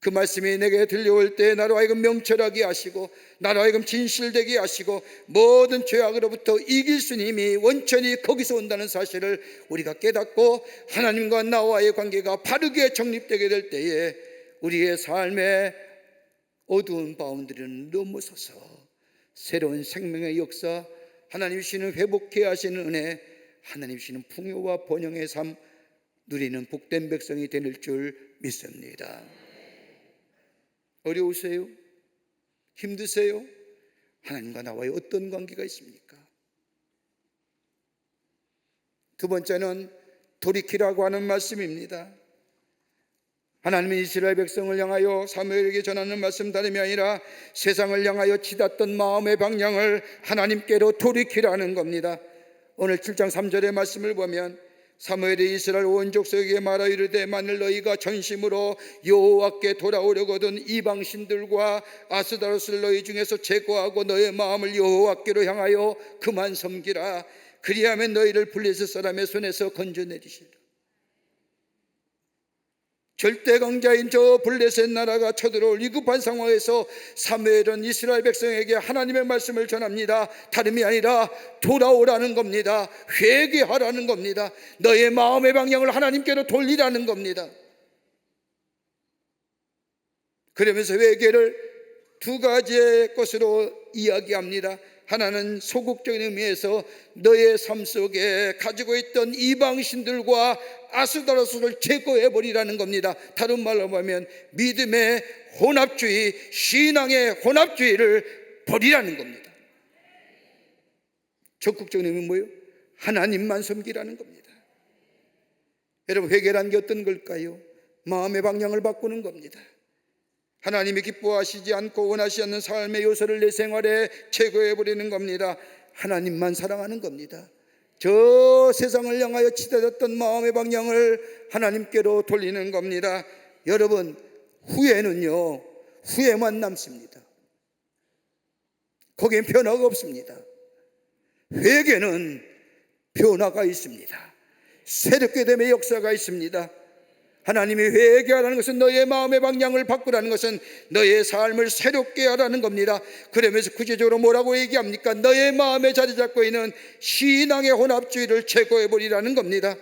그 말씀이 내게 들려올 때 나로 하여금 명철하게 하시고 나로 하여금 진실되게 하시고 모든 죄악으로부터 이길 수 있는 힘이 원천히 거기서 온다는 사실을 우리가 깨닫고 하나님과 나와의 관계가 바르게 정립되게 될 때에 우리의 삶의 어두운 바운드리는 넘어서서 새로운 생명의 역사, 하나님 주시는 회복해 하시는 은혜, 하나님 주시는 풍요와 번영의 삶 누리는 복된 백성이 될 줄 믿습니다. 어려우세요? 힘드세요? 하나님과 나와의 어떤 관계가 있습니까? 두 번째는 돌이키라고 하는 말씀입니다. 하나님은 이스라엘 백성을 향하여 사무엘에게 전하는 말씀 다름이 아니라 세상을 향하여 치닫던 마음의 방향을 하나님께로 돌이키라는 겁니다. 오늘 7장 3절의 말씀을 보면 사무엘이 이스라엘 온 족속에게 말하 이르되 만일 너희가 전심으로 여호와께 돌아오려거든 이방신들과 아스다롯을 너희 중에서 제거하고 너의 마음을 여호와께로 향하여 그만 섬기라. 그리하면 너희를 블레셋 사람의 손에서 건져내리시리라. 절대 강자인 저 블레셋 나라가 쳐들어올 위급한 상황에서 사무엘은 이스라엘 백성에게 하나님의 말씀을 전합니다. 다름이 아니라 돌아오라는 겁니다. 회개하라는 겁니다. 너의 마음의 방향을 하나님께로 돌리라는 겁니다. 그러면서 회개를 두 가지의 것으로 이야기합니다. 하나는 소극적인 의미에서 너의 삶 속에 가지고 있던 이방신들과 아스다로스를 제거해버리라는 겁니다. 다른 말로 하면 믿음의 혼합주의, 신앙의 혼합주의를 버리라는 겁니다. 적극적인 의미는 뭐예요? 하나님만 섬기라는 겁니다. 여러분, 회개란 게 어떤 걸까요? 마음의 방향을 바꾸는 겁니다. 하나님이 기뻐하시지 않고 원하시지 않는 삶의 요소를 내 생활에 제거해버리는 겁니다. 하나님만 사랑하는 겁니다. 저 세상을 향하여 치닫았던 마음의 방향을 하나님께로 돌리는 겁니다. 여러분, 후회는요, 후회만 남습니다. 거기엔 변화가 없습니다. 회개는 변화가 있습니다. 새롭게 됨의 역사가 있습니다. 하나님이 회개하라는 것은 너의 마음의 방향을 바꾸라는 것은 너의 삶을 새롭게 하라는 겁니다. 그러면서 구체적으로 뭐라고 얘기합니까? 너의 마음에 자리 잡고 있는 신앙의 혼합주의를 제거해버리라는 겁니다.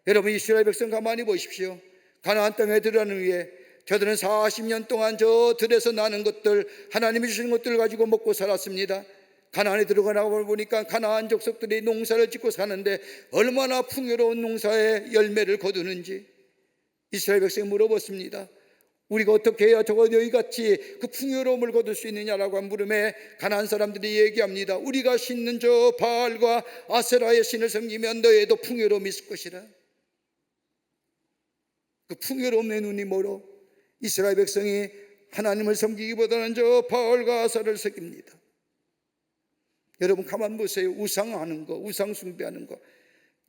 여러분, 이스라엘 백성 가만히 보십시오. 가나안 땅에 들어가는 위해 저들은 40년 동안 저 들에서 나는 것들, 하나님이 주신 것들을 가지고 먹고 살았습니다. 가나안에 들어가 보니까 가나안 족속들이 농사를 짓고 사는데 얼마나 풍요로운 농사의 열매를 거두는지 이스라엘 백성이 물어봤습니다. 우리가 어떻게 해야 저거 너희같이 그 풍요로움을 거둘 수 있느냐라고 물음에 가나안 사람들이 얘기합니다. 우리가 신는 저 바알과 아세라의 신을 섬기면 너희에도 풍요로움이 있을 것이라. 그 풍요로움의 눈이 멀어 이스라엘 백성이 하나님을 섬기기보다는 저 바알과 아세라를 섬깁니다. 여러분 가만 보세요. 우상하는 거, 우상 숭배하는 거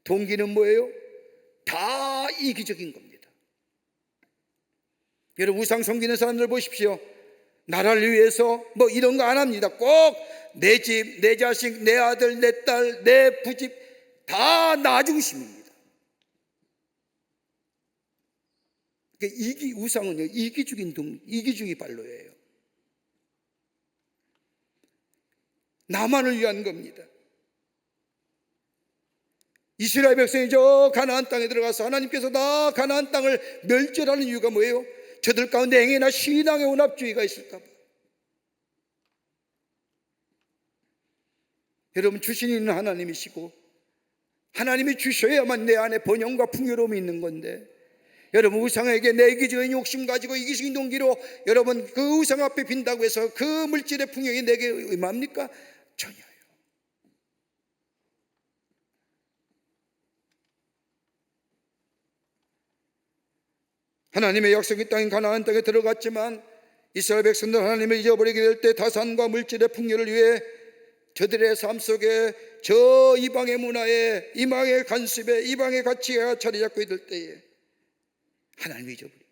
동기는 뭐예요? 다 이기적인 겁니다. 여러분 우상 섬기는 사람들 보십시오. 나라를 위해서 뭐 이런 거 안 합니다. 꼭 내 집, 내 자식, 내 아들, 내 딸, 내 부집 다 나 중심입니다. 우상은요 이기주의 발로예요. 나만을 위한 겁니다. 이스라엘 백성이 저 가나안 땅에 들어가서 하나님께서 다 가나안 땅을 멸절하는 이유가 뭐예요? 저들 가운데 행해나 신앙의 혼합주의가 있을까 봐. 여러분 주신 이는 하나님이시고 하나님이 주셔야만 내 안에 번영과 풍요로움이 있는 건데 여러분 우상에게 내 이기적인 욕심 가지고 이기적인 동기로 여러분 그 우상 앞에 빈다고 해서 그 물질의 풍요가 내게 의미합니까? 전혀요. 하나님의 약속의 땅인 가나안 땅에 들어갔지만 이스라엘 백성들 하나님을 잊어버리게 될 때 다산과 물질의 풍요를 위해 저들의 삶 속에 저 이방의 문화에 이방의 관습에 이방의 가치가 자리 잡고 있을 때에 하나님을 잊어버립니다.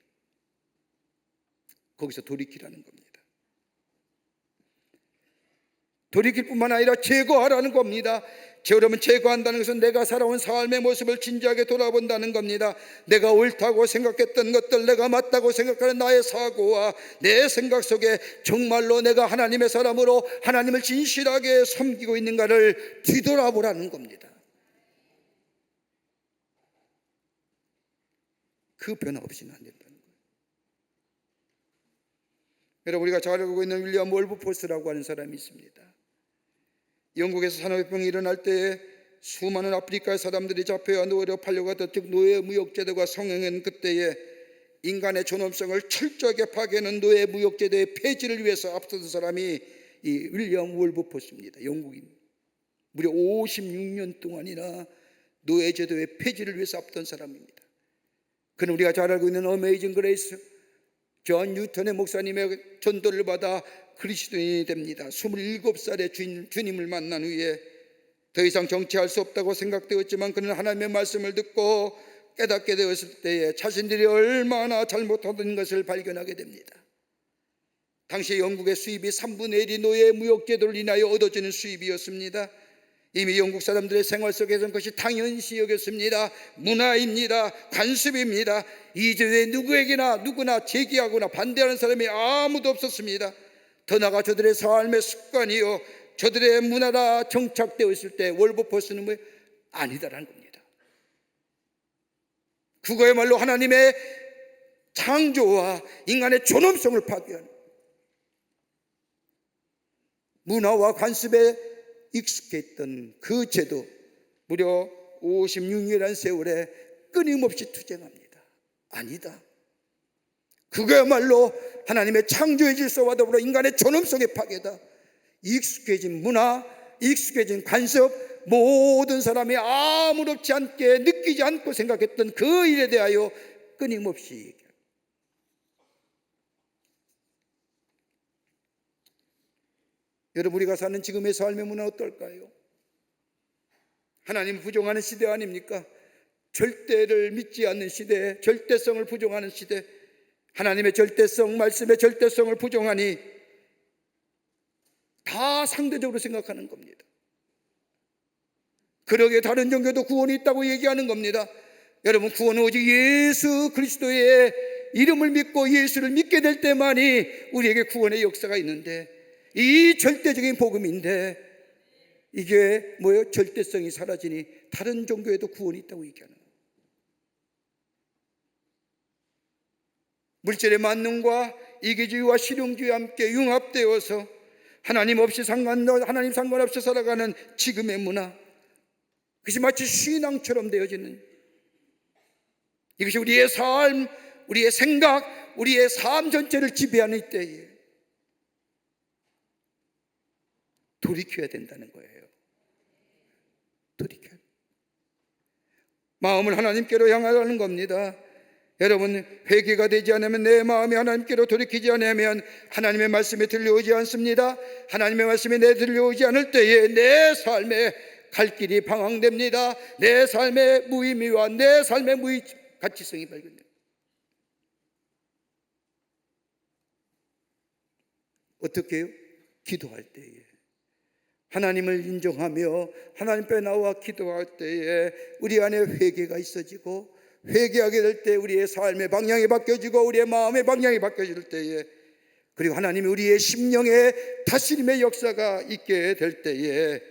거기서 돌이키라는 겁니다. 돌이킬 뿐만 아니라 제거하라는 겁니다. 여러분 제거한다는 것은 내가 살아온 삶의 모습을 진지하게 돌아본다는 겁니다. 내가 옳다고 생각했던 것들, 내가 맞다고 생각하는 나의 사고와 내 생각 속에 정말로 내가 하나님의 사람으로 하나님을 진실하게 섬기고 있는가를 뒤돌아보라는 겁니다. 그 변화 없이는 안 된다는 거예요. 여러분 우리가 잘 알고 있는 윌리엄 월브포스라고 하는 사람이 있습니다. 영국에서 산업혁명이 일어날 때에 수많은 아프리카 사람들이 잡혀야 노예로 팔려가던 즉 노예 무역제도가 성행한 그때에 인간의 존엄성을 철저하게 파괴하는 노예 무역제도의 폐지를 위해서 앞서던 사람이 이 윌리엄 월브포스입니다. 영국인. 무려 56년 동안이나 노예제도의 폐지를 위해서 앞선 사람입니다. 그는 우리가 잘 알고 있는 어메이징 그레이스 존 뉴턴의 목사님의 전도를 받아 그리스도인이 됩니다. 27살에 주님을 만난 후에 더 이상 정치할 수 없다고 생각되었지만 그는 하나님의 말씀을 듣고 깨닫게 되었을 때에 자신들이 얼마나 잘못하던 것을 발견하게 됩니다. 당시 영국의 수입이 3분의 1이 노예 무역제도를 인하여 얻어지는 수입이었습니다. 이미 영국 사람들의 생활 속에서는 그것이 당연시 여겼습니다. 문화입니다. 관습입니다. 이 제도에 누구나 제기하거나 반대하는 사람이 아무도 없었습니다. 더 나아가 저들의 삶의 습관이요 저들의 문화가 정착되어 있을 때 월버포스는 뭐 아니다라는 겁니다. 그거야말로 하나님의 창조와 인간의 존엄성을 파괴하는 문화와 관습에 익숙했던 그 제도 무려 56년이라는 세월에 끊임없이 투쟁합니다. 아니다. 그거야말로 하나님의 창조의 질서와 더불어 인간의 존엄성의 파괴다. 익숙해진 문화, 익숙해진 관습, 모든 사람이 아무렇지 않게 느끼지 않고 생각했던 그 일에 대하여 끊임없이 얘기합니다. 여러분 우리가 사는 지금의 삶의 문화 어떨까요? 하나님 부정하는 시대 아닙니까? 절대를 믿지 않는 시대, 절대성을 부정하는 시대, 하나님의 절대성, 말씀의 절대성을 부정하니 다 상대적으로 생각하는 겁니다. 그러기에 다른 종교도 구원이 있다고 얘기하는 겁니다. 여러분 구원은 오직 예수 그리스도의 이름을 믿고 예수를 믿게 될 때만이 우리에게 구원의 역사가 있는데 이 절대적인 복음인데 이게 뭐예요? 절대성이 사라지니 다른 종교에도 구원이 있다고 얘기하는 거예요. 물질의 만능과 이기주의와 실용주의와 함께 융합되어서 하나님 상관없이 살아가는 지금의 문화, 그것이 마치 신앙처럼 되어지는, 이것이 우리의 삶, 우리의 생각, 우리의 삶 전체를 지배하는 때에 돌이켜야 된다는 거예요. 돌이켜야. 마음을 하나님께로 향하라는 겁니다. 여러분, 회개가 되지 않으면, 내 마음이 하나님께로 돌이키지 않으면 하나님의 말씀이 들려오지 않습니다. 하나님의 말씀이 내 들려오지 않을 때에 내 삶에 갈 길이 방황됩니다. 내 삶의 무의미와 내 삶의 가치성이 발견됩니다. 어떻게 해요? 기도할 때에 하나님을 인정하며 하나님 앞에 나와 기도할 때에 우리 안에 회개가 있어지고, 회개하게 될 때 우리의 삶의 방향이 바뀌어지고 우리의 마음의 방향이 바뀌어질 때에, 그리고 하나님이 우리의 심령에 다스림의 역사가 있게 될 때에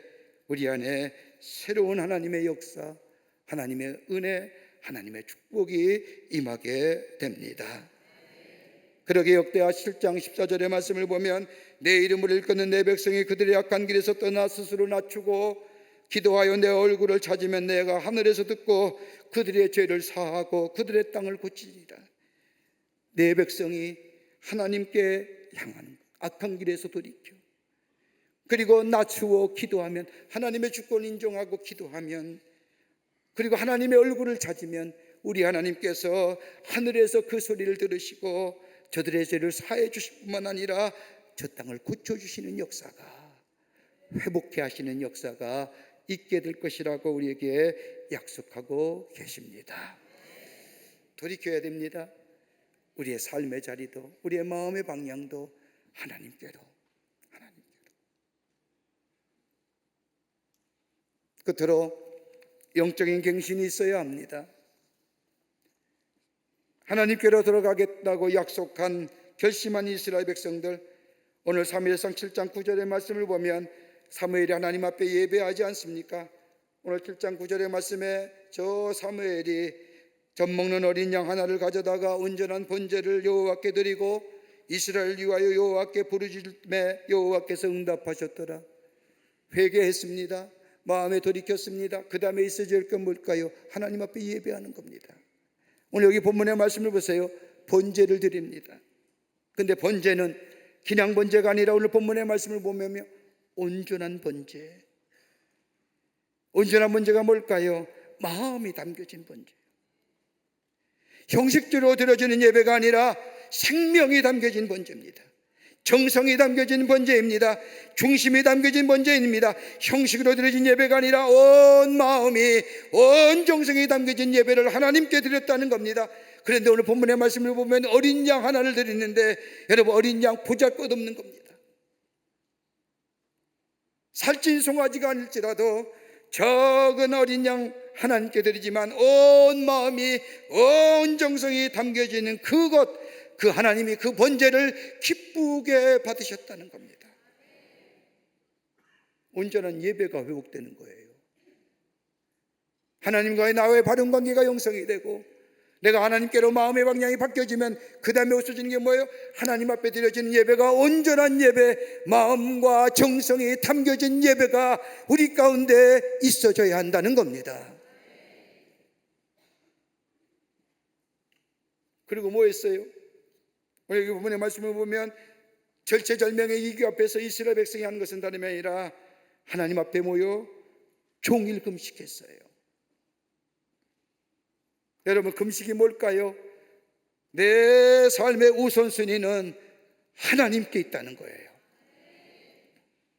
우리 안에 새로운 하나님의 역사, 하나님의 은혜, 하나님의 축복이 임하게 됩니다. 그러게 역대하 7장 14절의 말씀을 보면, 내 이름을 일컫는 내 백성이 그들의 악한 길에서 떠나 스스로 낮추고 기도하여 내 얼굴을 찾으면 내가 하늘에서 듣고 그들의 죄를 사하고 그들의 땅을 고치리라. 내 백성이 하나님께 향하는 악한 길에서 돌이켜, 그리고 낮추어 기도하면, 하나님의 주권을 인정하고 기도하면, 그리고 하나님의 얼굴을 찾으면 우리 하나님께서 하늘에서 그 소리를 들으시고 저들의 죄를 사해 주실 뿐만 아니라 저 땅을 고쳐주시는 역사가, 회복해 하시는 역사가 있게 될 것이라고 우리에게 약속하고 계십니다. 돌이켜야 됩니다. 우리의 삶의 자리도, 우리의 마음의 방향도 하나님께로. 끝으로 영적인 갱신이 있어야 합니다. 하나님께로 들어가겠다고 약속한 결심한 이스라엘 백성들, 오늘 사무엘상 7장 9절의 말씀을 보면 사무엘이 하나님 앞에 예배하지 않습니까? 오늘 7장 9절의 말씀에 저 사무엘이 젖 먹는 어린 양 하나를 가져다가 온전한 번제를 여호와께 드리고 이스라엘을 위하여 여호와께 부르짖음에 여호와께서 응답하셨더라. 회개했습니다. 마음에 돌이켰습니다. 그 다음에 있어질 건 뭘까요? 하나님 앞에 예배하는 겁니다. 오늘 여기 본문의 말씀을 보세요. 번제를 드립니다. 근데 번제는 그냥 번제가 아니라 오늘 본문의 말씀을 보면 온전한 번제. 온전한 번제가 뭘까요? 마음이 담겨진 번제. 형식적으로 드려지는 예배가 아니라 생명이 담겨진 번제입니다. 정성이 담겨진 번제입니다. 중심이 담겨진 번제입니다. 형식으로 드려진 예배가 아니라 온 마음이, 온 정성이 담겨진 예배를 하나님께 드렸다는 겁니다. 그런데 오늘 본문의 말씀을 보면 어린 양 하나를 드리는데, 여러분, 어린 양 보잘것없는 겁니다. 살찐 송아지가 아닐지라도 적은 어린 양 하나님께 드리지만 온 마음이, 온 정성이 담겨지는 그것, 그 하나님이 그 번제를 기쁘게 받으셨다는 겁니다. 온전한 예배가 회복되는 거예요. 하나님과의 나와의 바른 관계가 형성이 되고, 내가 하나님께로 마음의 방향이 바뀌어지면 그 다음에 없어지는 게 뭐예요? 하나님 앞에 드려지는 예배가 온전한 예배, 마음과 정성이 담겨진 예배가 우리 가운데 있어져야 한다는 겁니다. 그리고 뭐 했어요? 오늘 여기 부분의 말씀을 보면 절체절명의 위기 앞에서 이스라엘 백성이 하는 것은 다름이 아니라 하나님 앞에 모여 종일 금식했어요. 여러분, 금식이 뭘까요? 내 삶의 우선순위는 하나님께 있다는 거예요.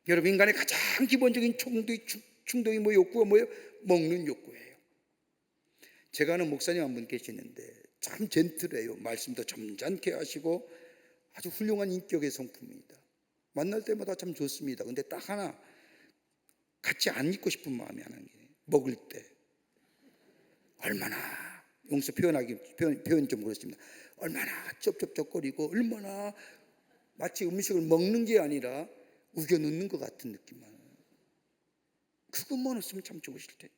여러분, 인간의 가장 기본적인 충동이 뭐 욕구가 뭐예요? 먹는 욕구예요. 제가 아는 목사님 한 분 계시는데 참 젠틀해요. 말씀도 점잖게 하시고 아주 훌륭한 인격의 성품입니다. 만날 때마다 참 좋습니다. 근데 딱 하나, 같이 안 있고 싶은 마음이 하나는 게, 먹을 때 얼마나, 용서 표현 좀 그렇습니다. 얼마나 쩝쩝쩝거리고, 얼마나 마치 음식을 먹는 게 아니라 우겨 넣는 것 같은 느낌만. 그것만 없으면 참 좋으실 텐데.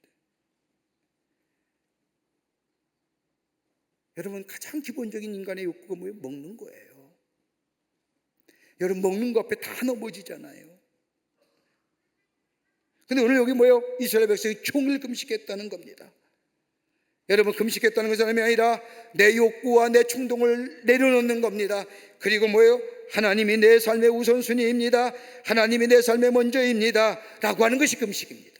여러분, 가장 기본적인 인간의 욕구가 뭐예요? 먹는 거예요. 여러분 먹는 거 앞에 다 넘어지잖아요. 근데 오늘 여기 뭐예요? 이스라엘 백성이 종일 금식했다는 겁니다. 여러분, 금식했다는 것은 아니라 내 욕구와 내 충동을 내려놓는 겁니다. 그리고 뭐예요? 하나님이 내 삶의 우선순위입니다. 하나님이 내 삶의 먼저입니다 라고 하는 것이 금식입니다.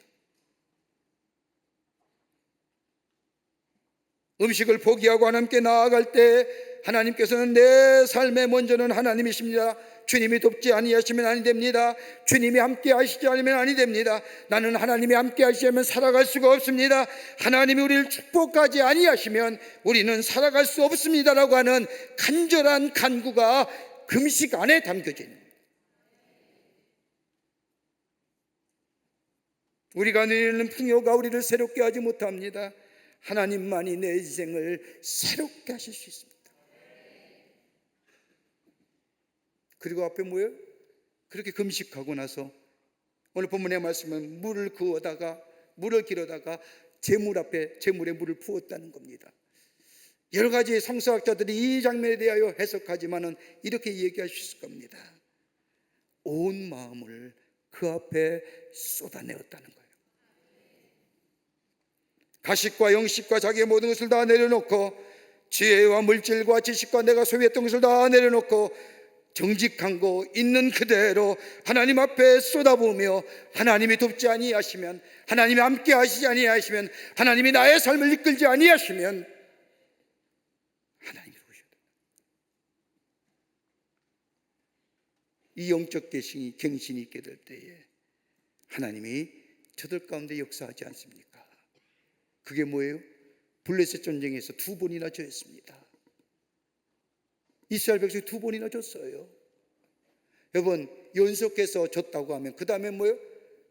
음식을 포기하고 하나님께 나아갈 때 하나님께서는 내 삶의 먼저는 하나님이십니다. 주님이 돕지 아니하시면 아니 됩니다. 주님이 함께 하시지 않으면 아니 됩니다. 나는 하나님이 함께 하시면 살아갈 수가 없습니다. 하나님이 우리를 축복하지 아니하시면 우리는 살아갈 수 없습니다라고 하는 간절한 간구가 금식 안에 담겨져 있는 겁니다. 우리가 누리는 풍요가 우리를 새롭게 하지 못합니다. 하나님만이 내 인생을 새롭게 하실 수 있습니다. 그리고 앞에 뭐예요? 그렇게 금식하고 나서 오늘 본문의 말씀은 물을 길어다가 제물 앞에 제물에 물을 부었다는 겁니다. 여러 가지 성서학자들이 이 장면에 대하여 해석하지만은 이렇게 얘기할 수 있을 겁니다. 온 마음을 그 앞에 쏟아내었다는 거예요. 가식과 영식과 자기의 모든 것을 다 내려놓고 지혜와 물질과 지식과 내가 소유했던 것을 다 내려놓고 정직한 거 있는 그대로 하나님 앞에 쏟아부으며 하나님이 돕지 아니하시면, 하나님이 함께 하시지 아니하시면, 하나님이 나의 삶을 이끌지 아니하시면 하나님이 오셔야 됩니다. 이 영적 갱신이 있게 될 때에 하나님이 저들 가운데 역사하지 않습니까? 그게 뭐예요? 블레셋 전쟁에서 2번이나 저했습니다. 이스라엘 백성이 2번이나 졌어요. 여러분, 연속해서 졌다고 하면 그 다음에 뭐예요?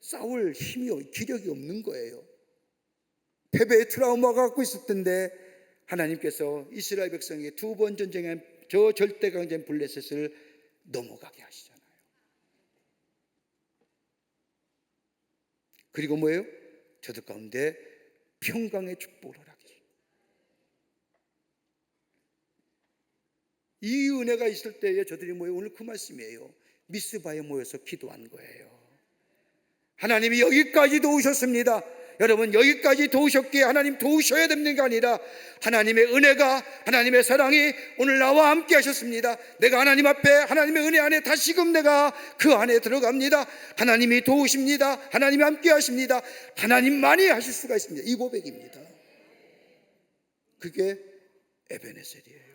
싸울 힘이, 기력이 없는 거예요. 패배의 트라우마가 갖고 있을 텐데 하나님께서 이스라엘 백성에게 2번 전쟁한 저 절대 강자인 블레셋을 넘어가게 하시잖아요. 그리고 뭐예요? 저들 가운데 평강의 축복을 허락해. 이 은혜가 있을 때에 저들이 모여, 오늘 그 말씀이에요. 미스바에 모여서 기도한 거예요. 하나님이 여기까지 도우셨습니다. 여러분, 여기까지 도우셨기에 하나님 도우셔야 되는 게 아니라 하나님의 은혜가, 하나님의 사랑이 오늘 나와 함께 하셨습니다. 내가 하나님 앞에, 하나님의 은혜 안에 다시금 내가 그 안에 들어갑니다. 하나님이 도우십니다. 하나님이 함께 하십니다. 하나님만이 하실 수가 있습니다. 이 고백입니다. 그게 에베네셀이에요.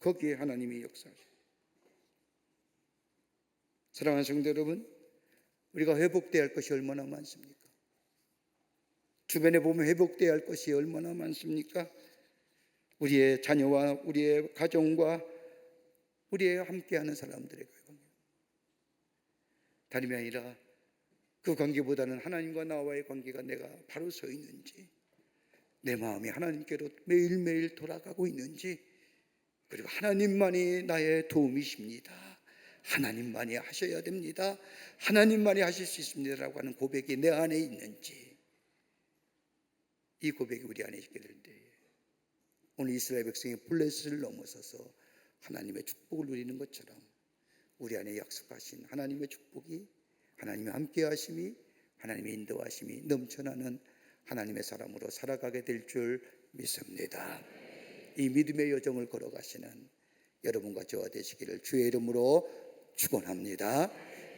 거기에 하나님이 역사하십니다. 사랑하는 성도 여러분, 우리가 회복돼야 할 것이 얼마나 많습니까? 주변에 보면 회복돼야 할 것이 얼마나 많습니까? 우리의 자녀와 우리의 가정과 우리의 함께하는 사람들의 관계, 다름이 아니라 그 관계보다는 하나님과 나와의 관계가 내가 바로 서 있는지, 내 마음이 하나님께로 매일매일 돌아가고 있는지, 그리고 하나님만이 나의 도움이십니다, 하나님만이 하셔야 됩니다, 하나님만이 하실 수 있습니다라고 하는 고백이 내 안에 있는지, 이 고백이 우리 안에 있게 될 때 오늘 이스라엘 백성이 블레셋을 넘어서서 하나님의 축복을 누리는 것처럼 우리 안에 약속하신 하나님의 축복이, 하나님의 함께 하심이, 하나님의 인도하심이 넘쳐나는 하나님의 사람으로 살아가게 될 줄 믿습니다. 이 믿음의 여정을 걸어가시는 여러분과 저와 되시기를 주의 이름으로 축원합니다.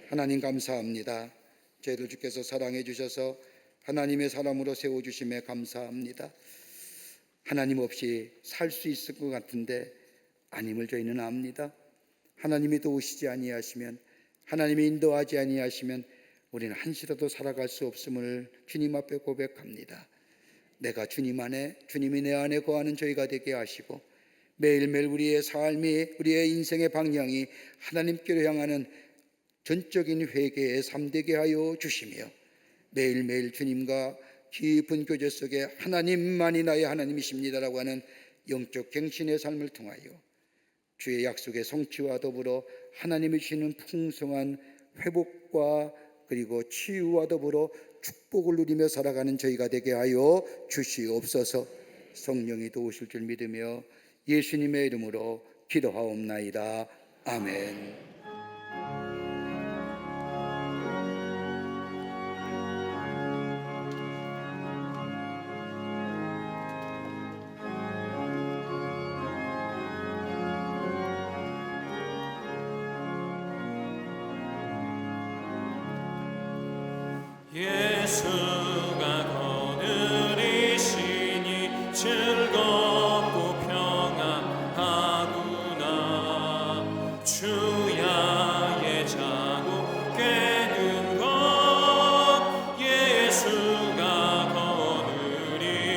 하나님 감사합니다. 저희들 주께서 사랑해 주셔서 하나님의 사람으로 세워주심에 감사합니다. 하나님 없이 살 수 있을 것 같은데 아님을 저희는 압니다. 하나님이 도우시지 아니하시면, 하나님이 인도하지 아니하시면 우리는 한시라도 살아갈 수 없음을 주님 앞에 고백합니다. 내가 주님 안에, 주님이 내 안에 거하는 저희가 되게 하시고 매일매일 우리의 삶이, 우리의 인생의 방향이 하나님께로 향하는 전적인 회개의 삶 되게 하여 주시며 매일매일 주님과 깊은 교제 속에 하나님만이 나의 하나님이십니다라고 하는 영적 갱신의 삶을 통하여 주의 약속의 성취와 더불어 하나님이 주시는 풍성한 회복과 그리고 치유와 더불어 축복을 누리며 살아가는 저희가 되게 하여 주시옵소서. 성령이 도우실 줄 믿으며 예수님의 이름으로 기도하옵나이다. 아멘. 예수가 거느리시니 즐겁고 평안하구나. 주야의 자고 깨는 것 예수가 거느리시네.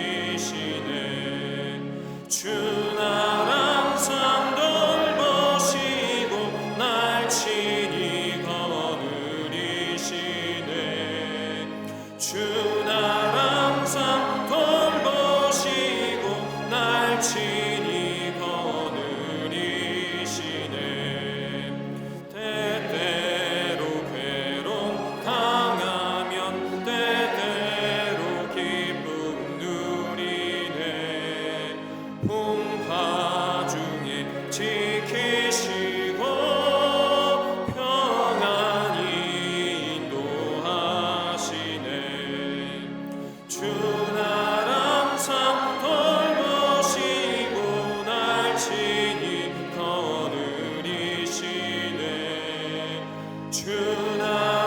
주 날 항상 돌보시고 날 친히 거느리시네. 주 날 항상 돌보시고 날 친히 거느리시네. 때때로 괴로움 당하면 때때로 기쁨 누리네. 풍파 중에 지키시고 평안히 인도하시네. 주 날 항상 돌보시고 날 친히 거느리시네. 주 날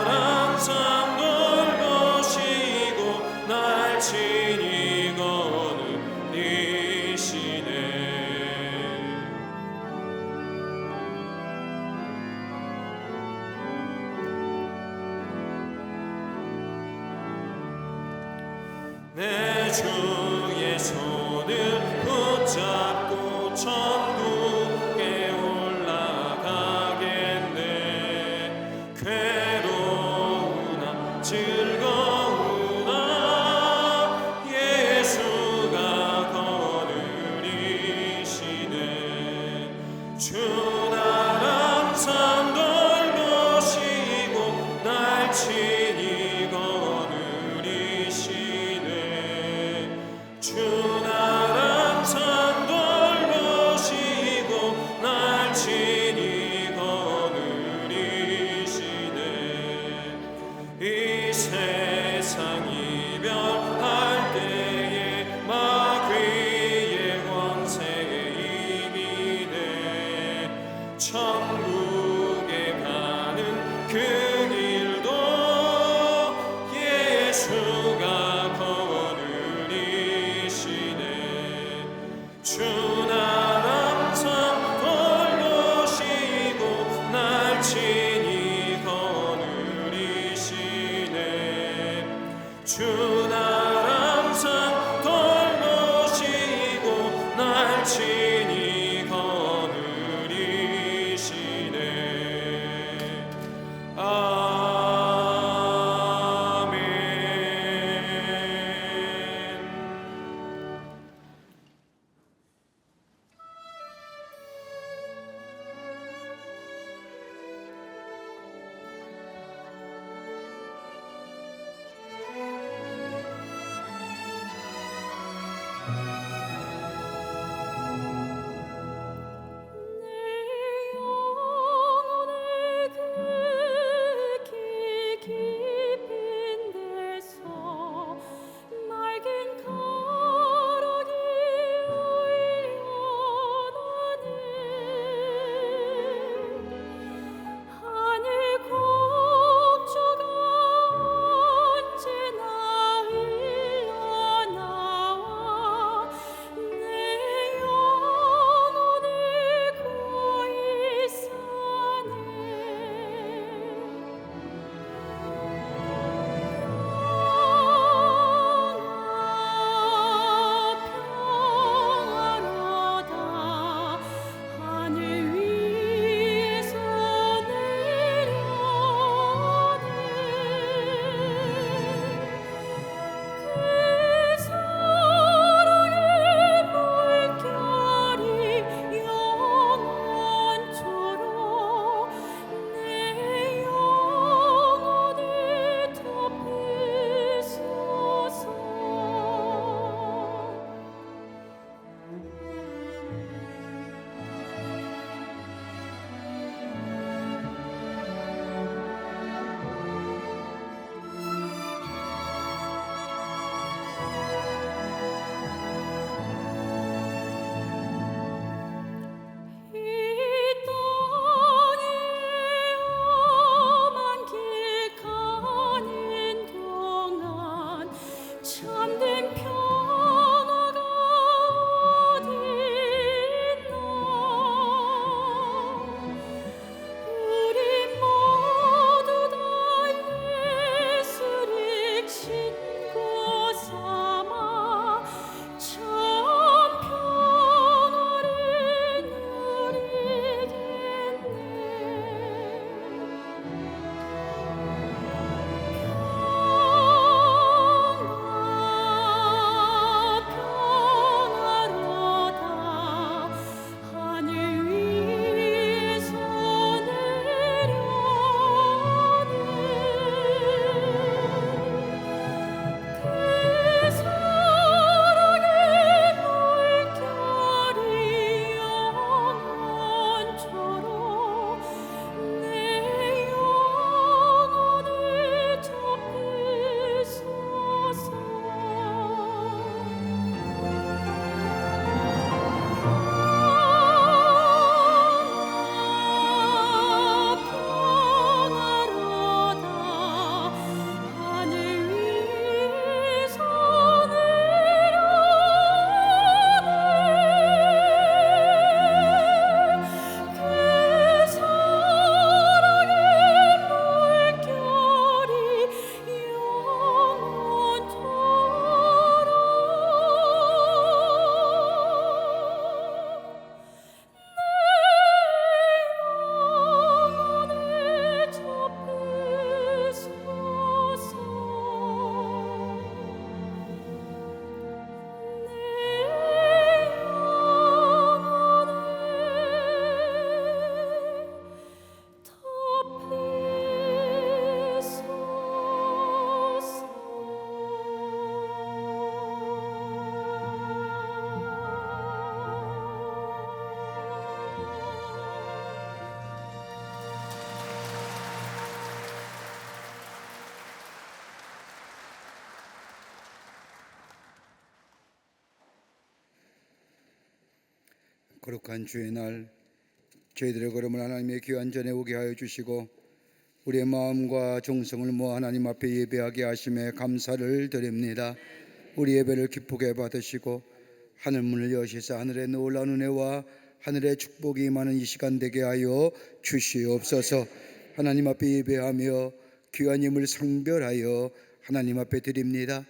항상 돌보시고 날 친히 거느리시네. 내 주의 손을 붙잡고 천국에 올라가겠네. 괴로우나 즐거우나 예수가 거느리시네. 주 날 항상 돌보시고 날 친히 거느리시네. 주 날 항상 돌보시고 날 친히 거느리시네. 이 세상 이별할 때에 마귀의 권세에 이기네. 천국에 가는 그 길도 예수가 거느리시네. 주 날 항상 돌보시고 날 친히 거느리시네. 주 날 항상 돌보시고 날 친히 거느리시네. 아멘. 거룩한 주의 날 저희들의 걸음을 하나님의 귀한 전에 오게 하여 주시고 우리의 마음과 정성을 모아 하나님 앞에 예배하게 하심에 감사를 드립니다. 우리 예배를 기쁘게 받으시고 하늘문을 여시사 하늘의 놀라운 은혜와 하늘의 축복이 임하는 이 시간 되게 하여 주시옵소서. 하나님 앞에 예배하며 귀한 예물 상별하여 하나님 앞에 드립니다.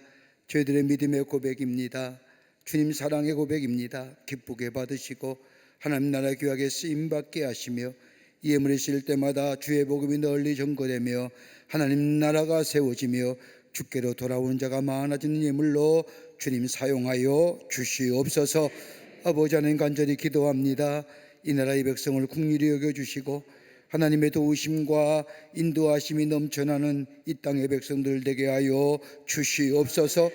저희들의 믿음의 고백입니다. 주님 사랑의 고백입니다. 기쁘게 받으시고 하나님 나라 귀하게 쓰임받게 하시며 이 예물이 실 때마다 주의 복음이 널리 전거되며 하나님 나라가 세워지며 주께로 돌아오는 자가 많아지는 예물로 주님 사용하여 주시옵소서. 아버지 하나님 간절히 기도합니다. 이 나라 의 백성을 긍휼히 여겨주시고 하나님의 도우심과 인도하심이 넘쳐나는 이 땅의 백성들 되게 하여 주시옵소서.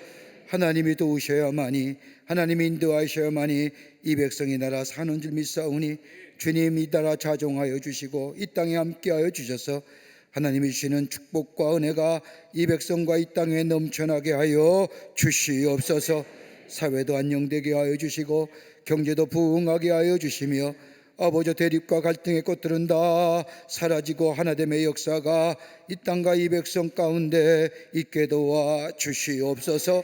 하나님이 도우셔야만이 하나님이 인도하셔야만이 이 백성이 나라 사는 줄 믿사오니 주님 이 나라 자종하여 주시고 이 땅에 함께하여 주셔서 하나님이 주시는 축복과 은혜가 이 백성과 이 땅에 넘쳐나게 하여 주시옵소서. 사회도 안녕되게 하여 주시고 경제도 부흥하게 하여 주시며 아버지 대립과 갈등의 꽃들은 다 사라지고 하나됨의 역사가 이 땅과 이 백성 가운데 있게 도와 주시옵소서.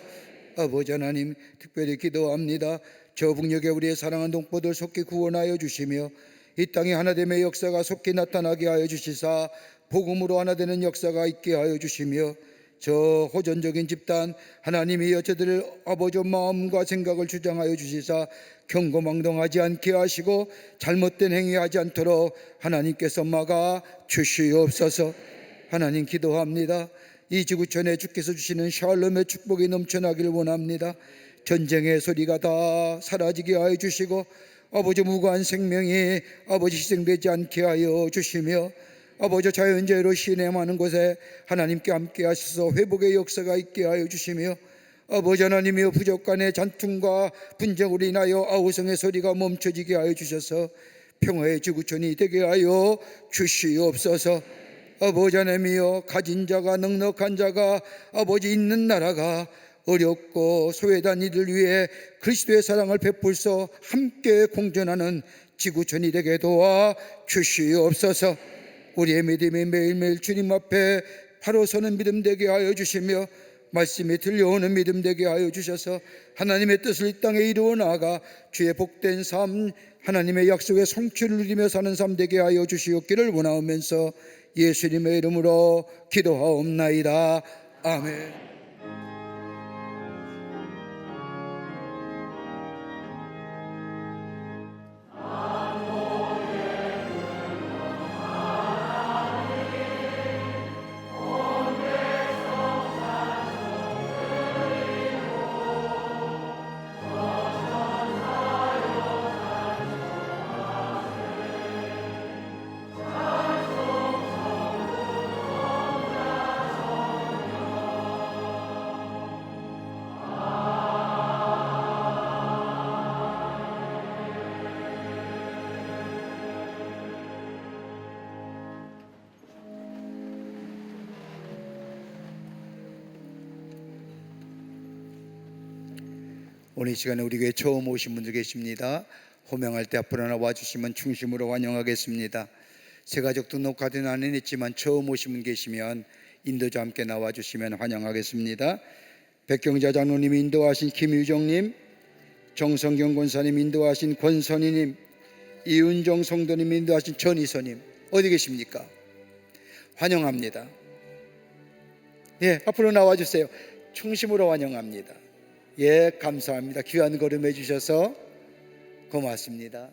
아버지 하나님 특별히 기도합니다. 저 북녘에 우리의 사랑하는 동포들 속히 구원하여 주시며 이 땅에 하나됨의 역사가 속히 나타나게 하여 주시사 복음으로 하나 되는 역사가 있게 하여 주시며 저 호전적인 집단 하나님이여 저들을 아버지 마음과 생각을 주장하여 주시사 경거망동하지 않게 하시고 잘못된 행위하지 않도록 하나님께서 막아 주시옵소서. 하나님 기도합니다. 이 지구촌에 주께서 주시는 샬롬의 축복이 넘쳐나기를 원합니다. 전쟁의 소리가 다 사라지게 하여 주시고 아버지 무고한 생명이 아버지 희생되지 않게 하여 주시며 아버지 자연재해로 시내하는 곳에 하나님께 함께 하셔서 회복의 역사가 있게 하여 주시며 아버지 하나님이여 부족 간의 잔퉁과 분쟁으로 인하여 아우성의 소리가 멈춰지게 하여 주셔서 평화의 지구촌이 되게 하여 주시옵소서. 아버지 하나님이여 가진 자가 넉넉한 자가 아버지 있는 나라가 어렵고 소외된 이들 위해 그리스도의 사랑을 베풀서 함께 공존하는 지구촌이 되게 도와 주시옵소서. 우리의 믿음이 매일매일 주님 앞에 바로 서는 믿음 되게 하여 주시며 말씀이 들려오는 믿음 되게 하여 주셔서 하나님의 뜻을 이 땅에 이루어 나아가 주의 복된 삶 하나님의 약속의 성취를 누리며 사는 삶 되게 하여 주시옵기를 원하오면서 예수님의 이름으로 기도하옵나이다. 아멘. 오늘 이 시간에 우리 교회 처음 오신 분들 계십니다. 호명할 때 앞으로 나와 주시면 중심으로 환영하겠습니다. 새가족 등록카드는 안 해냈지만 처음 오신 분 계시면 인도자 함께 나와 주시면 환영하겠습니다. 백경자 장로님 인도하신 김유정님, 정성경 권사님 인도하신 권선희님, 이은정 성도님 인도하신 전희선님 어디 계십니까? 환영합니다. 예, 앞으로 나와 주세요. 중심으로 환영합니다. 예, 감사합니다. 귀한 걸음 해주셔서 고맙습니다.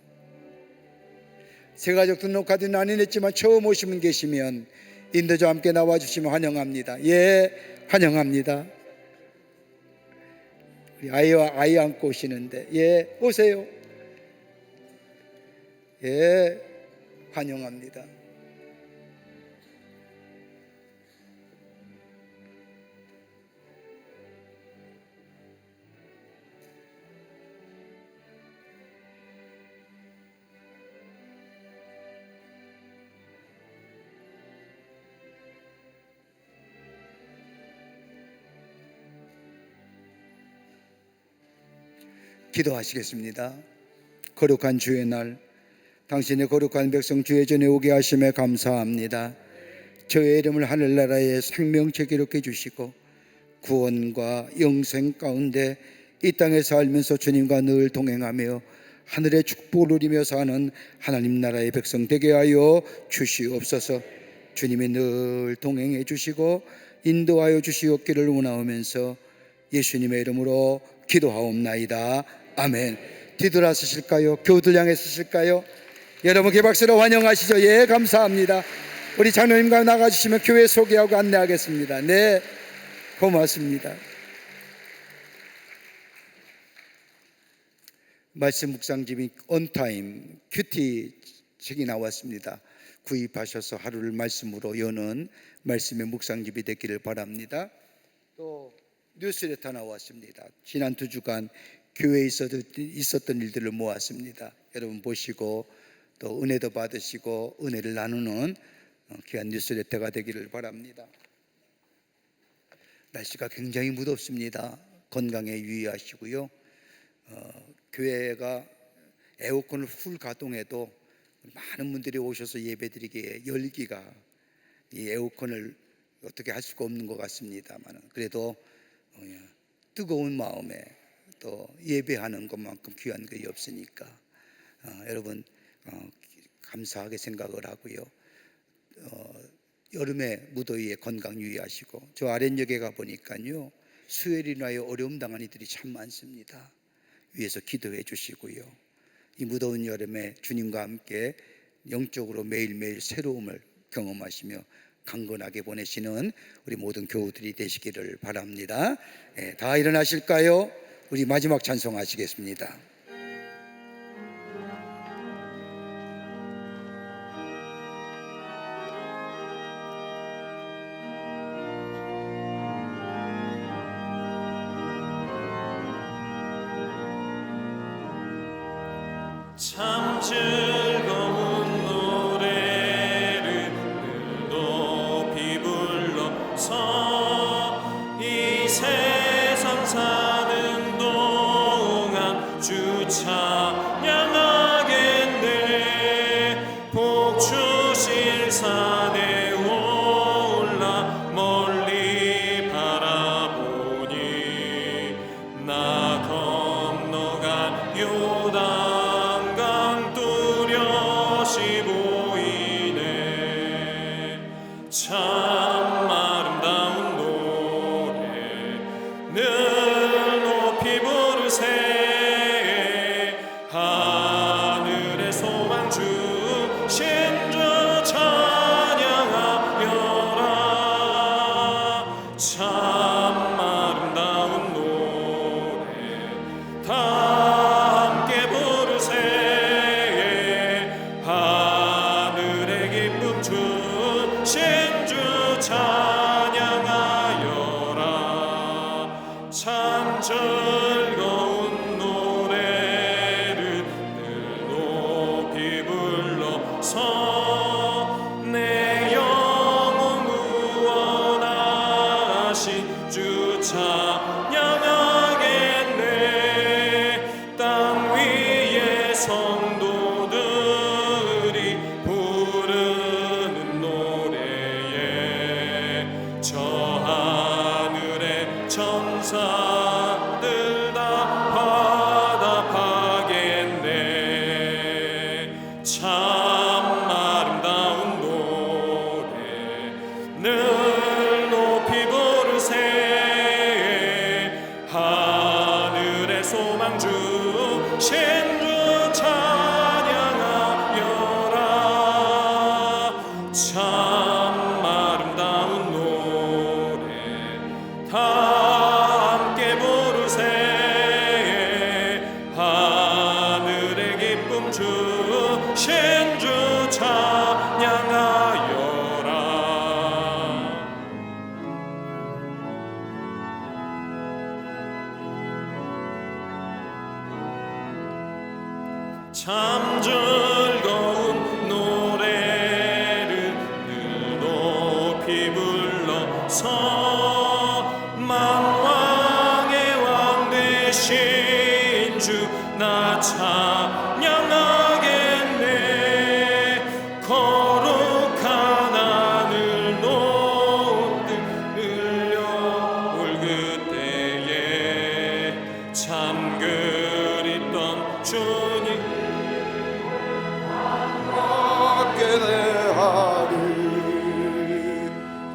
새가족 등록카드는 안 해냈지만 처음 오신 분 계시면 인도자와 함께 나와주시면 환영합니다. 예, 환영합니다. 우리 아이 안고 오시는데 예, 오세요. 예, 환영합니다. 기도하시겠습니다. 거룩한 주의 날, 당신의 거룩한 백성 주의 전에 오게 하심에 감사합니다. 저의 이름을 하늘나라의 생명체 기록해 주시고 구원과 영생 가운데 이 땅에 살면서 주님과 늘 동행하며 하늘의 축복을 누리며 사는 하나님 나라의 백성 되게 하여 주시옵소서. 주님이 늘 동행해 주시고 인도하여 주시옵기를 원하오면서 예수님의 이름으로 기도하옵나이다. 아멘. 뒤돌아서실까요? 교우들 향해 서실까요? 여러분 개박수로 환영하시죠. 예, 감사합니다. 우리 장로님과 나가주시면 교회 소개하고 안내하겠습니다. 네, 고맙습니다. 말씀 묵상집이 온타임 큐티 책이 나왔습니다. 구입하셔서 하루를 말씀으로 여는 말씀의 묵상집이 되기를 바랍니다. 또 뉴스레터 나왔습니다. 지난 2주간 교회에 있었던 일들을 모았습니다. 여러분 보시고 또 은혜도 받으시고 은혜를 나누는 귀한 뉴스레터가 되기를 바랍니다. 날씨가 굉장히 무덥습니다. 건강에 유의하시고요. 교회가 에어컨을 풀 가동해도 많은 분들이 오셔서 예배드리기에 열기가 이 에어컨을 어떻게 할 수가 없는 것 같습니다만 그래도 뜨거운 마음에 또 예배하는 것만큼 귀한 것이 없으니까 여러분 감사하게 생각을 하고요. 여름에 무더위에 건강 유의하시고 저 아랫역에 가보니까요 수해로 인하여 어려움 당한 이들이 참 많습니다. 위에서 기도해 주시고요. 이 무더운 여름에 주님과 함께 영적으로 매일매일 새로움을 경험하시며 강건하게 보내시는 우리 모든 교우들이 되시기를 바랍니다. 다 일어나실까요? 우리 마지막 찬송하시겠습니다. 참 즐거운 노래를 늘 높이 불러서 이 세상 사는 동안 주 찬양하겠네. 복 주실 산에 올라 멀리 바라보니 나 건너간 요단 보이네. 참 아름다운 노래 늘 높이 부르세. 하늘의 소망 주신 주 찬양하여라. 참 아름다운 노래 다 함께 부르세. 신주 찬양하여라. 참 즐거운 노래를 늘 높이 불러서 내 영혼 구원하신 주 찬양하겠네. 땅 위의 성도들이 부르는 저 하늘의 천사들 다 화답하겠네. 참 아름다운 노래 늘 높이 부르세. 하늘의 소망 주신 주 찬양하여라. 참 아름다운 노래 다 함께 부르세. 하늘의 기쁨 주신 주 찬양하여라. 참 즐거운 노래를 늘 높이 불러서 만왕의 왕 되신 살리신 주 나 찬양하겠네. 거룩한 하늘 높이 들려올 그때에 참 그립던 주님 함께 대하리.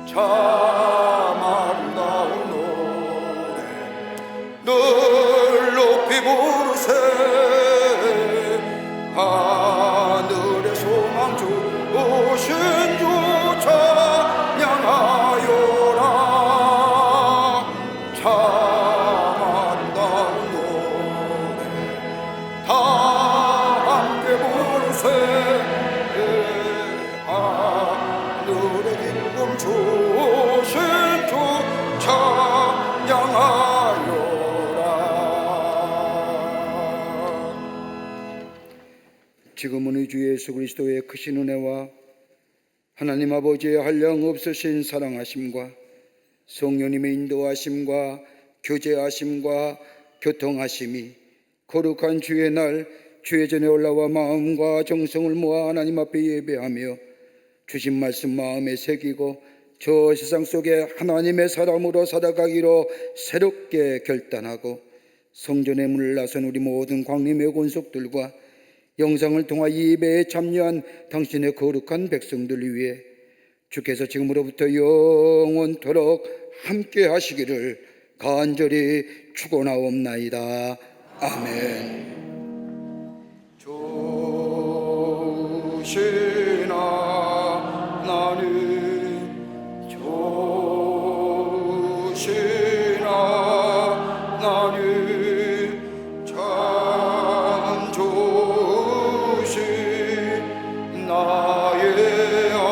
참 아름다운 노래 늘 높이 부르세. 하늘의 소망주 오신 주 찬양하여라. 참 아름다운 노래 다 함께 부르세. 하늘의 기쁨 주신 주 찬양하여라. 지금은 우리 주 예수 그리스도의 크신 은혜와 하나님 아버지의 한량없으신 사랑하심과 성령님의 인도하심과 교제하심과 교통하심이 거룩한 주의 날 주의 전에 올라와 마음과 정성을 모아 하나님 앞에 예배하며 주신 말씀 마음에 새기고 저 세상 속에 하나님의 사람으로 살아가기로 새롭게 결단하고 성전의 문을 나선 우리 모든 광림의 권속들과 영상을 통하 이 예배에 참여한 당신의 거룩한 백성들을 위해 주께서 지금으로부터 영원토록 함께 하시기를 간절히 축원하옵나이다. 아멘. 조신 하나님, 조신 하나님, 참 조신 나의 하나님.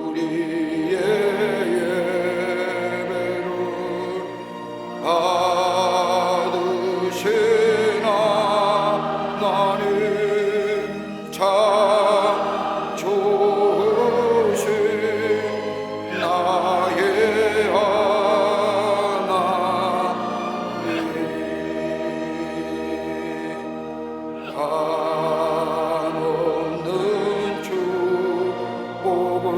우리의 예배를 받으신 하나님, 참 좋으신 나의 하나님. 한없는 축복을